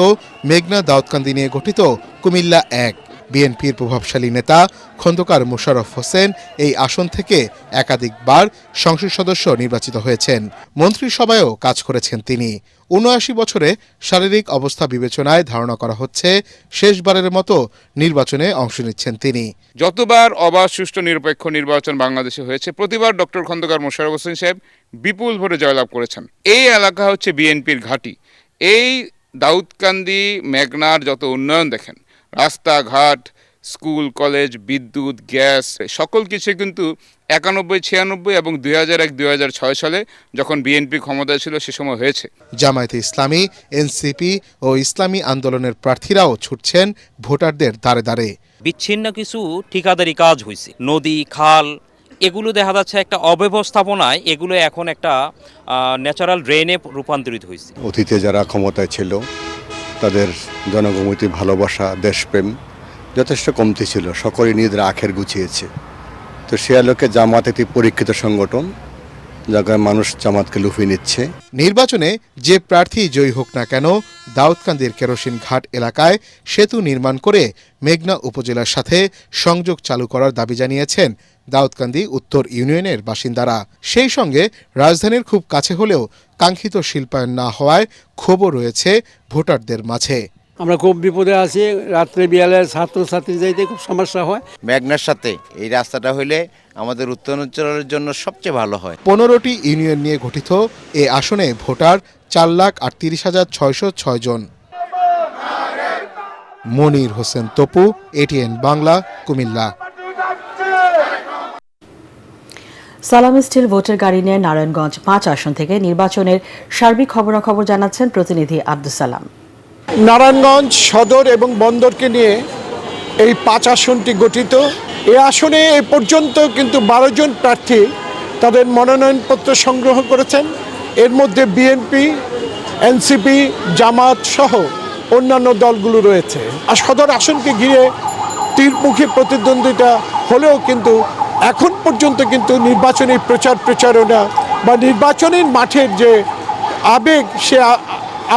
মেঘনা দাউদকান্দি নিয়ে গঠিত কুমিল্লা 1 বিএনপির প্রভাবশালী নেতা খন্দকার মোশাররফ হোসেন এই আসন থেকে একাধিকবার সংসদ সদস্য নির্বাচিত হয়েছেন। মন্ত্রিসভায়ও কাজ করেছেন তিনি। ৭৯ বছরে শারীরিক অবস্থা বিবেচনায় ধারণা করা হচ্ছে শেষবারের মতো নির্বাচনে অংশ নিচ্ছেন তিনি। যতবার অবাধ, সুষ্ঠু, নিরপেক্ষ নির্বাচন বাংলাদেশে হয়েছে, প্রতিবার ডক্টর খন্দকার মোশাররফ হোসেন সাহেব বিপুল ভোটে জয়লাভ করেছেন। এই এলাকা হচ্ছে বিএনপির ঘাঁটি। এই দাউদকান্দি মেঘনার যত উন্নয়ন দেখেন, রাস্তাঘাট, স্কুল, কলেজ, বিদ্যুৎ, গ্যাস, সকল কিছু কিন্তু ৯১, ৯৬ এবং ২০০১, ২০০৬ সালে যখন বিএনপি ক্ষমতায় ছিল সে সময় হয়েছে। জামায়াতে ইসলামী, এনসিপি ও ইসলামী আন্দোলনের প্রার্থীরাও ছুটছেন ভোটারদের দ্বারে দ্বারে। বিচ্ছিন্ন কিছু ঠিকাদারি কাজ হয়েছে, নদী, খাল, এগুলো দেখা যাচ্ছে একটা অব্যবস্থাপনায় এগুলো এখন একটা ন্যাচারাল ড্রেনে রূপান্তরিত হয়েছে। অতীতে যারা ক্ষমতায় ছিল তাদের জনগণের ভালোবাসা, দেশপ্রেম যথেষ্ট কমতি ছিল, সকলেই নিজেদের আখের গুছিয়েছে। তো সে আলোকে জামাত একটি পরীক্ষিত সংগঠন, জায়গায় মানুষ জামাতকে লুফিয়ে নিচ্ছে। নির্বাচনে যে প্রার্থী জয়ী হোক না কেন, দাউদকান্দির কেরোসিন ঘাট এলাকায় সেতু নির্মাণ করে মেঘনা উপজেলার সাথে সংযোগ চালু করার দাবি জানিয়েছেন দাউদকান্দি উত্তর ইউনিয়নের বাসিন্দারা। সেই সঙ্গে রাজধানীর খুব কাছে হলেও কাঙ্ক্ষিত শিল্পায়ন না হওয়ায় ক্ষোভও রয়েছে ভোটারদের মাঝে। আমরা খুব বিপদে আছি, রাত্রে বিয়ালে ছাত্রছাত্রী যাইতে খুব সমস্যা হয়। মেঘনার সাথে এই রাস্তাটা হইলে আমাদের উত্তরাঞ্চলের জন্য সবচেয়ে ভালো হয়। 15টি ইউনিয়ন নিয়ে গঠিত এ আসনে ভোটার 4,38,606 জন। মনির হোসেন তপু, এটিএন বাংলা, কুমিল্লা। সালাম স্টিল ভোটের গাড়ি নিয়ে নারায়ণগঞ্জ 5 আসন থেকে নির্বাচনের সার্বিক খবরাখবর জানাচ্ছেন প্রতিনিধি আব্দুল সালাম। নারায়ণগঞ্জ সদর এবং বন্দরকে নিয়ে এই 5 আসনটি গঠিত। এই আসনে এ পর্যন্ত কিন্তু 12 জন প্রার্থী তাদের মনোনয়নপত্র সংগ্রহ করেছেন। এর মধ্যে বিএনপি, এনসিপি, জামাত সহ অন্যান্য দলগুলো রয়েছে। আর সদর আসনকে ঘিরে তীরমুখী প্রতিদ্বন্দ্বিতা হলেও কিন্তু এখন পর্যন্ত কিন্তু নির্বাচনী প্রচারণা বা নির্বাচনের মাঠের যে আবেগ, সে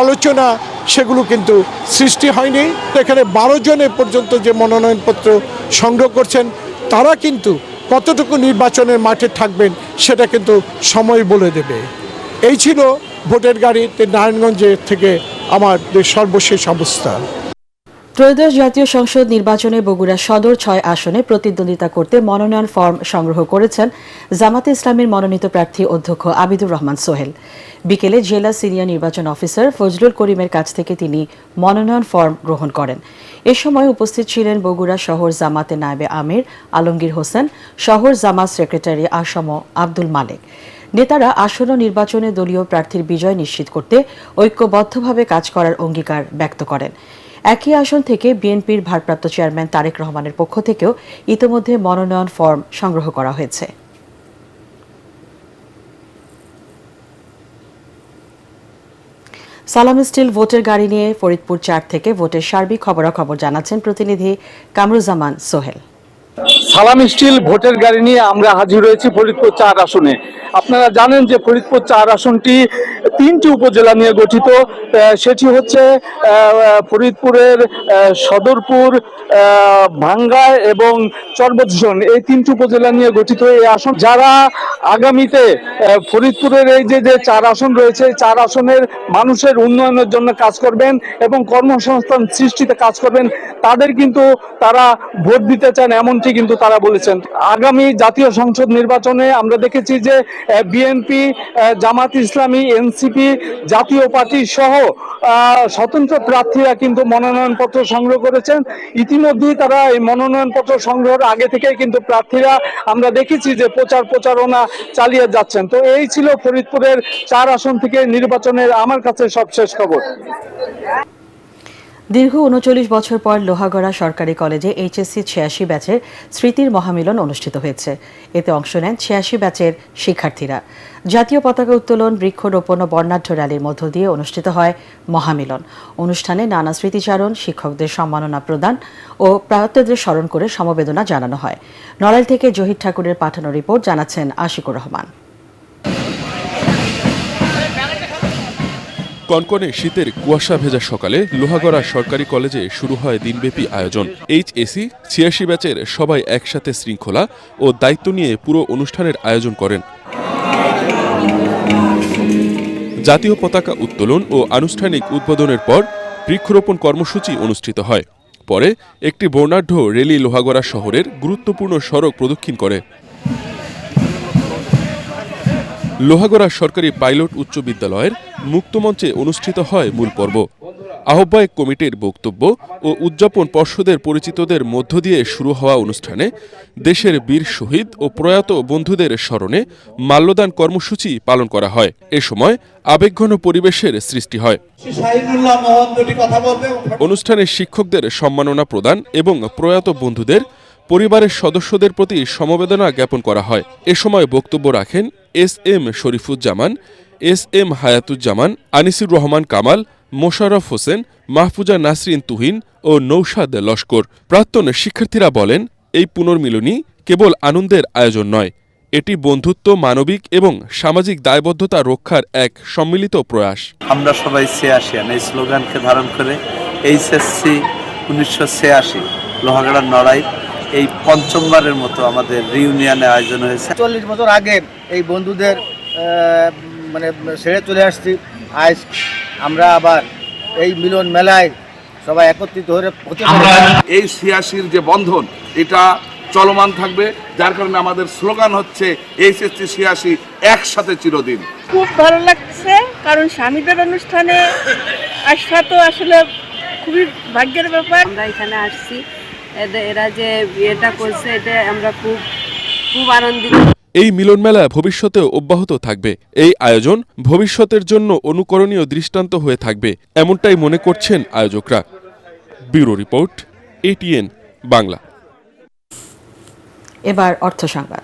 আলোচনা সেগুলো কিন্তু সৃষ্টি হয়নি। এখানে 12 জনের পর্যন্ত যে মনোনয়নপত্র সংগ্রহ করছেন তারা কিন্তু কতটুকু নির্বাচনের মাঠে থাকবেন সেটা কিন্তু সময় বলে দেবে। এই ছিল ভোটের গাড়িতে নারায়ণগঞ্জের থেকে আমার সর্বশেষ অবস্থা। ত্রয়োদশ জাতীয় সংসদ নির্বাচনে বগুড়া সদর 6 আসনে প্রতিদ্বন্দ্বিতা করতে মনোনয়ন ফর্ম সংগ্রহ করেছেন জামাতে ইসলামের মনোনীত প্রার্থী অধ্যক্ষ আবিদুর রহমান সোহেল। বিকেলে জেলা সিনিয়র নির্বাচন অফিসার ফজলুল করিমের কাছ থেকে তিনি মনোনয়ন ফর্ম গ্রহণ করেন। এ সময় উপস্থিত ছিলেন বগুড়া শহর জামাতের নায়েবে আমির আলমগীর হোসেন, শহর জামাত সেক্রেটারি আসম আব্দুল মালেক। নেতারা আসন্ন নির্বাচনে দলীয় প্রার্থীর বিজয় নিশ্চিত করতে ঐক্যবদ্ধভাবে কাজ করার অঙ্গীকার ব্যক্ত করেন। একই আসন থেকে বিএনপির ভারপ্রাপ্ত চেয়ারম্যান তারেক রহমানের পক্ষ থেকেও ইতিমধ্যে মনোনয়ন ফর্ম সংগ্রহ করা হয়েছে। সালাম স্টিল ভোটের গাড়ি নিয়ে ফরিদপুর 4 থেকে ভোটের সার্বিক খবরাখবর জানাচ্ছেন প্রতিনিধি কামরুজ্জামান সোহেল। সালাম স্টিল ভোটের গাড়ি নিয়ে আমরা হাজির হয়েছি ফরিদপুর 4 আসনে। আপনারা জানেন যে ফরিদপুর 4 আসনটি 3টি উপজেলা নিয়ে গঠিত। সেটি হচ্ছে ফরিদপুরের সদরপুর, ভাঙ্গায় এবং চরবদ্রুশন, এই 3টি উপজেলা নিয়ে গঠিত এই আসন। যারা আগামীতে ফরিদপুরের এই যে 4 আসন রয়েছে, 4 আসনের মানুষের উন্নয়নের জন্য কাজ করবেন এবং কর্মসংস্থান সৃষ্টিতে কাজ করবেন, তাদের কিন্তু তারা ভোট দিতে চান, এমনটি কিন্তু তারা বলেছেন। আগামী জাতীয় সংসদ নির্বাচনে আমরা দেখেছি যে বিএনপি, জামাত ইসলামী, এনসিপি, জাতীয় পার্টি সহ স্বতন্ত্র প্রার্থীরা কিন্তু মনোনয়নপত্র সংগ্রহ করেছেন। ইতিমধ্যেই তারা এই মনোনয়নপত্র সংগ্রহের আগে থেকেই কিন্তু প্রার্থীরা আমরা দেখেছি যে প্রচারণা চালিয়ে যাচ্ছেন। তো এই ছিল ফরিদপুরের 4 আসন থেকে নির্বাচনের আমার কাছে সবশেষ খবর। দীর্ঘ ৩৯ বছর পর লোহাগড়া সরকারি কলেজে এইচএসসি ৮৬ ব্যাচের স্মৃতির মহামিলন অনুষ্ঠিত হয়েছে। এতে অংশ নেন ৮৬ ব্যাচের শিক্ষার্থীরা। জাতীয় পতাকা উত্তোলন, বৃক্ষরোপণ ও বর্ণাঢ্য র্যালির মধ্য দিয়ে অনুষ্ঠিত হয় মহামিলন। অনুষ্ঠানে নানা স্মৃতিচারণ, শিক্ষকদের সম্মাননা প্রদান ও প্রয়াতদের স্মরণ করে সমবেদনা জানানো হয়। নড়াইল থেকে জহির ঠাকুরের পাঠানো রিপোর্ট জানাচ্ছেন আশিকুর রহমান। কনকনে শীতের কুয়াশা ভেজা সকালে লোহাগড়া সরকারি কলেজে শুরু হয় দিনব্যাপী আয়োজন। এইচএসসি ৮৬ ব্যাচের সবাই একসাথে শৃঙ্খলা ও দায়িত্ব নিয়ে পুরো অনুষ্ঠানের আয়োজন করেন। জাতীয় পতাকা উত্তোলন ও আনুষ্ঠানিক উদ্বোধনের পর বৃক্ষরোপণ কর্মসূচি অনুষ্ঠিত হয়। পরে একটি বর্ণাঢ্য র্যালি লোহাগড়া শহরের গুরুত্বপূর্ণ সড়ক প্রদক্ষিণ করে। লোহাগড়া সরকারি পাইলট উচ্চ বিদ্যালয়ের মুক্তমঞ্চে অনুষ্ঠিত হয় মূল পর্ব। আহ্বায়ক কমিটির বক্তব্য ও উদযাপন পর্ষদের পরিচিতদের মধ্য দিয়ে শুরু হওয়া অনুষ্ঠানে দেশের বীর শহীদ ও প্রয়াত বন্ধুদের স্মরণে মাল্যদান কর্মসূচি পালন করা হয়। এ সময় আবেগঘন পরিবেশের সৃষ্টি হয়। অনুষ্ঠানে শিক্ষকদের সম্মাননা প্রদান এবং প্রয়াত বন্ধুদের পরিবারের সদস্যদের প্রতি সমবেদনা জ্ঞাপন করা হয়। এ সময় বক্তব্য রাখেন এস.এম. শরীফুজ্জামান, এস.এম. হায়াতুজ্জামান, আনিসুর রহমান কামাল, মোশাররফ হোসেন, মাহফুজা নাসরিন তুহিন ও নৌশাদ লস্কর। প্রাক্তন শিক্ষার্থীরা বলেন, এই পুনর্মিলনী কেবল আনন্দের আয়োজন নয়, এটি বন্ধুত্ব, মানবিক এবং সামাজিক দায়বদ্ধতা রক্ষার এক সম্মিলিত প্রয়াস। আমরা সবাই ৮৬ এই স্লোগানকে ধারণ করে এইচএসসি ১৯৮৬ লোহাগড়ার নড়াইল এই পঞ্চমবারের মতো আমাদের রিউনিয়নের আয়োজন হয়েছে। ৪০ বছর আগে এই বন্ধুদের ছেড়ে চলে আসছি। আজ আমরা আবার এই মিলন মেলায় সবাই একত্রিত হয়ে এই ৮৬ যে বন্ধন এটা চলমান থাকবে, যার কারণে আমাদের স্লোগান হচ্ছে এইচএসসি ৮৬ একসাথে চিরদিন। খুব ভালো লাগছে, কারণ স্বামীদের অনুষ্ঠানে আসা তো আসলে খুবই ভাগ্যের ব্যাপার। আমরা এখানে আসছি, এরা যে এটা করছে এটা আমরা খুব আনন্দিত। এই মিলন মেলা ভবিষ্যতেও অব্যাহত থাকবে। এই আয়োজন ভবিষ্যতের জন্য অনুকরণীয় দৃষ্টান্ত হয়ে থাকবে, এমনটাই মনে করছেন আয়োজকরা। Bureau report, ATN Bangla. এবার অর্থ সংবাদ।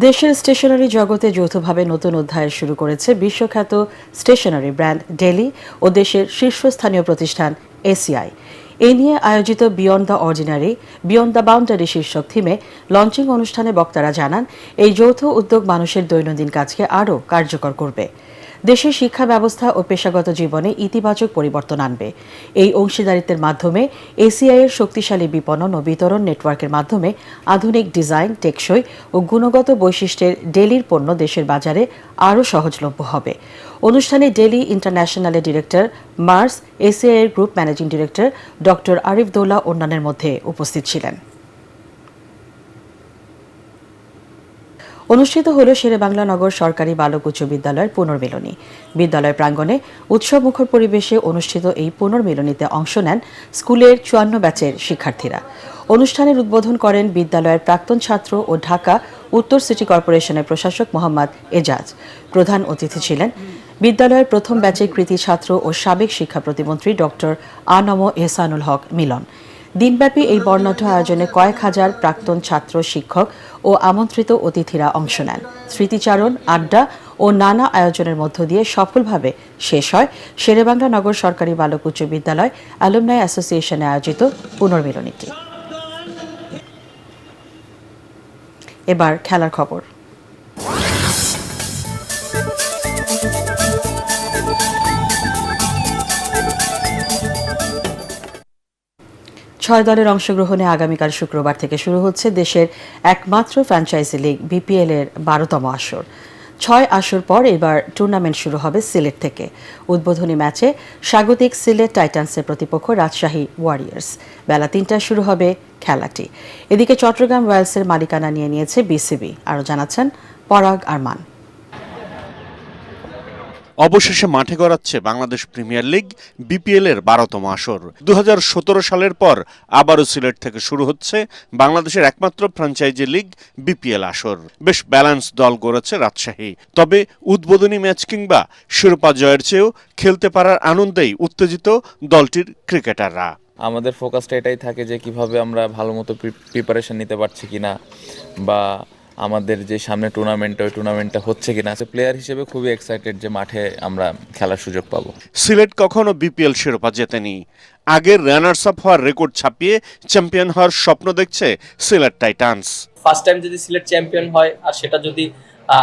দেশের স্টেশনারি জগতে যৌথভাবে নতুন অধ্যায় শুরু করেছে বিশ্বখ্যাত স্টেশনারি ব্র্যান্ড ডেলি ও দেশের শীর্ষস্থানীয় প্রতিষ্ঠান এসিআই। এ নিয়ে আয়োজিত beyond the ordinary, beyond the boundary শীর্ষক থিমে লঞ্চিং অনুষ্ঠানে বক্তারা জানান, এই যৌথ উদ্যোগ মানুষের দৈনন্দিন কাজকে আরও কার্যকর করবে, দেশের শিক্ষা ব্যবস্থা ও পেশাগত জীবনে ইতিবাচক পরিবর্তন আনবে। এই অংশীদারিত্বের মাধ্যমে এসিআই এর শক্তিশালী বিপণন ও বিতরণ নেটওয়ার্কের মাধ্যমে আধুনিক ডিজাইন, টেকসই ও গুণগত বৈশিষ্ট্যের ডেলির পণ্য দেশের বাজারে আরও সহজলভ্য হবে। অনুষ্ঠানে ডেলি ইন্টারন্যাশনালের ডিরেক্টর মার্স, এসিআই এর group managing director doctor Arif Daula অন্যান্যের মধ্যে উপস্থিত ছিলেন। অনুষ্ঠিত হল শেরেবাংলা নগর সরকারি বালক উচ্চ বিদ্যালয়ের পুনর্মিলনী। বিদ্যালয় প্রাঙ্গণে উৎসবমুখর পরিবেশে অনুষ্ঠিত এই পুনর্মিলনীতে অংশ নেন স্কুলের ৫৪ ব্যাচের শিক্ষার্থীরা। অনুষ্ঠানের উদ্বোধন করেন বিদ্যালয়ের প্রাক্তন ছাত্র ও ঢাকা উত্তর সিটি কর্পোরেশনের প্রশাসক মোহাম্মদ এজাজ। প্রধান অতিথি ছিলেন বিদ্যালয়ের প্রথম ব্যাচের কৃতি ছাত্র ও সাবেক শিক্ষা প্রতিমন্ত্রী ডক্টর আ.ন.ম এহসানুল হক মিলন। দিনব্যাপী এই বর্ণাঢ্য আয়োজনে কয়েক হাজার প্রাক্তন ছাত্র, শিক্ষক ও আমন্ত্রিত অতিথিরা অংশ নেন। স্মৃতিচারণ, আড্ডা ও নানা আয়োজনের মধ্য দিয়ে সফলভাবে শেষ হয় শেরেবাংলা নগর সরকারি বালক উচ্চ বিদ্যালয় অ্যালুমনাই অ্যাসোসিয়েশনে আয়োজিত পুনর্মিলনীটি। এবার খেলার খবর। ছয় দলের অংশগ্রহণে আগামীকাল শুক্রবার থেকে শুরু হচ্ছে দেশের একমাত্র ফ্র্যাঞ্চাইজি লিগ বিপিএল এর ১২তম আসর। ৬ আসর পর এবার টুর্নামেন্ট শুরু হবে সিলেট থেকে। উদ্বোধনী ম্যাচে স্বাগতিক সিলেট টাইটান্সের প্রতিপক্ষ রাজশাহী ওয়ারিয়র্স। বেলা ৩টায় শুরু হবে খেলাটি। এদিকে চট্টগ্রাম রয়্যালসের মালিকানা নিয়ে নিয়েছে বিসিবি। আরও জানাচ্ছেন পরাগ আরমান। অবশেষে মাঠে গড়াচ্ছে বাংলাদেশ প্রিমিয়ার লিগ বিপিএল এর 12তম আসর। 2017 সালের পর আবারও সিলেট থেকে শুরু হচ্ছে বাংলাদেশের একমাত্র ফ্র্যাঞ্চাইজি লিগ বিপিএল আসর। বেশ ব্যালেন্স দল গড়েছে রাজশাহী, তবে উদ্বোধনী ম্যাচ কিংবা শিরোপা জয়ের চেয়েও খেলতে পারার আনন্দেই উত্তেজিত দলটির ক্রিকেটাররা। আমাদের ফোকাসটা এটাই থাকে যে কিভাবে আমরা ভালো মতো প্রিপারেশন নিতে পারছি কিনা, বা আমাদের যে সামনে টুর্নামেন্টটা হচ্ছে কিনা। প্লেয়ার হিসেবে খুবই এক্সাইটেড যে মাঠে আমরা খেলার সুযোগ পাবো। সিলেট কখনো বিপিএল শিরোপা জেতেনি। আগের রানার্স আপ হওয়ার রেকর্ড ছাপিয়ে চ্যাম্পিয়ন হওয়ার স্বপ্ন দেখছে সিলেট টাইটান্স। ফার্স্ট টাইম যদি সিলেট চ্যাম্পিয়ন হয় আর সেটা যদি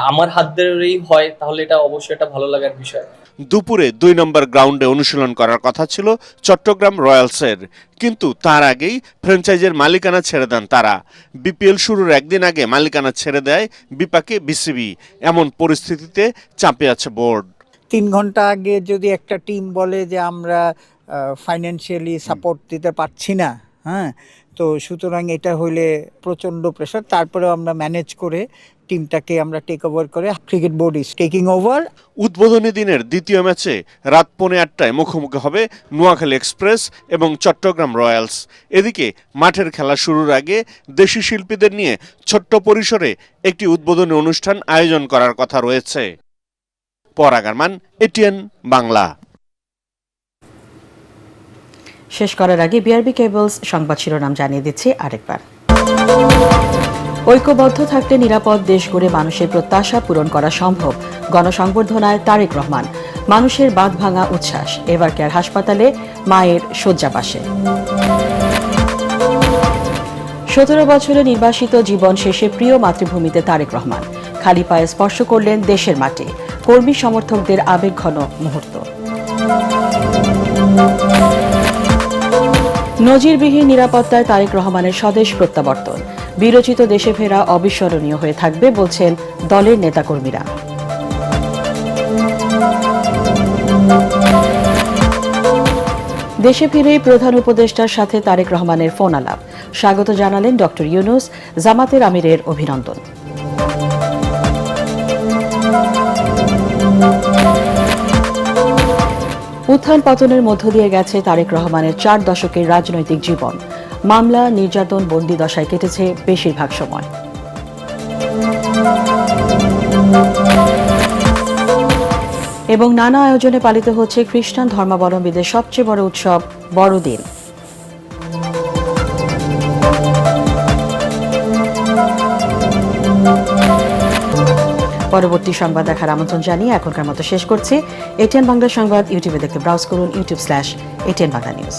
আমার হাত ধরেই হয় তাহলে এটা অবশ্যই একটা ভালো লাগার বিষয়। দুপুরে 2 নম্বর গ্রাউন্ডে অনুশীলন করার কথা ছিল চট্টগ্রাম রয়্যালসের, কিন্তু তার আগেই ফ্র্যাঞ্চাইজির মালিকানা ছেড়ে দেন তারা। বিপিএল শুরুর একদিন আগে মালিকানা ছেড়ে দেয় বিপাকে বিসিবি। এমন পরিস্থিতিতে চাপে আছে বোর্ড। 3 ঘন্টা আগে যদি একটা টিম বলে যে আমরা ফাইন্যান্সিয়ালি সাপোর্ট দিতে পারছি না, হ্যাঁ, তো সুতরাং এটা হইলে প্রচণ্ড প্রেশার। তারপরেও আমরা ম্যানেজ করে টিমটাকে আমরা টেক ওভার করে cricket board is taking over. উদ্বোধনী দিনের দ্বিতীয় ম্যাচে রাত 8:45 মুখোমুখি হবে নোয়াখালী এক্সপ্রেস এবং চট্টগ্রাম রয়্যালস। এদিকে মাঠের খেলা শুরুর আগে দেশি শিল্পীদের নিয়ে ছোট্ট পরিসরে একটি উদ্বোধনী অনুষ্ঠান আয়োজন করার কথা রয়েছে। পরাগ আরমান, এটিএন বাংলা। শেষ করার আগে বিআরবি কেবলস সংবাদ শিরোনাম জানিয়ে দিচ্ছি আরেকবার। ঐক্যবদ্ধ থাকলে নিরাপদ দেশ গড়ে মানুষের প্রত্যাশা পূরণ করা সম্ভব। গণসংবর্ধনায় তারেক রহমান। মানুষের বাঁধ ভাঙা উচ্ছ্বাস। এভার কেয়ার হাসপাতালে মায়ের শয্যাপাশে। 17 বছরে নির্বাসিত জীবন শেষে প্রিয় মাতৃভূমিতে তারেক রহমান। খালি পায়ে স্পর্শ করলেন দেশের মাটি। কর্মী সমর্থকদের আবেগঘন মুহূর্ত। নজিরবিহীন নিরাপত্তায় তারেক রহমানের স্বদেশ প্রত্যাবর্তন। বিরোচিত দেশে ফেরা অবিস্মরণীয় হয়ে থাকবে বলছেন দলের নেতাকর্মীরা। দেশে ফিরেই প্রধান উপদেষ্টার সাথে তারেক রহমানের ফোন আলাপ। স্বাগত জানালেন ডক্টর ইউনূস। জামাতের আমিরের অভিনন্দন। উত্থান পতনের মধ্য দিয়ে গেছে তারেক রহমানের 4 দশকের রাজনৈতিক জীবন। মামলা, নির্যাতন, বন্দি দশায় কেটেছে বেশিরভাগ সময়। এবং নানা আয়োজনে পালিত হচ্ছে খ্রিস্টান ধর্মাবলম্বীদের সবচেয়ে বড় উৎসব বড়দিন। পরবর্তী সংবাদ দেখার আমন্ত্রণ জানিয়ে এখনকার মতো শেষ করছি। এটিএন বাংলা সংবাদ ইউটিউবে দেখতে ব্রাউজ করুন youtube/ATN Bangla News।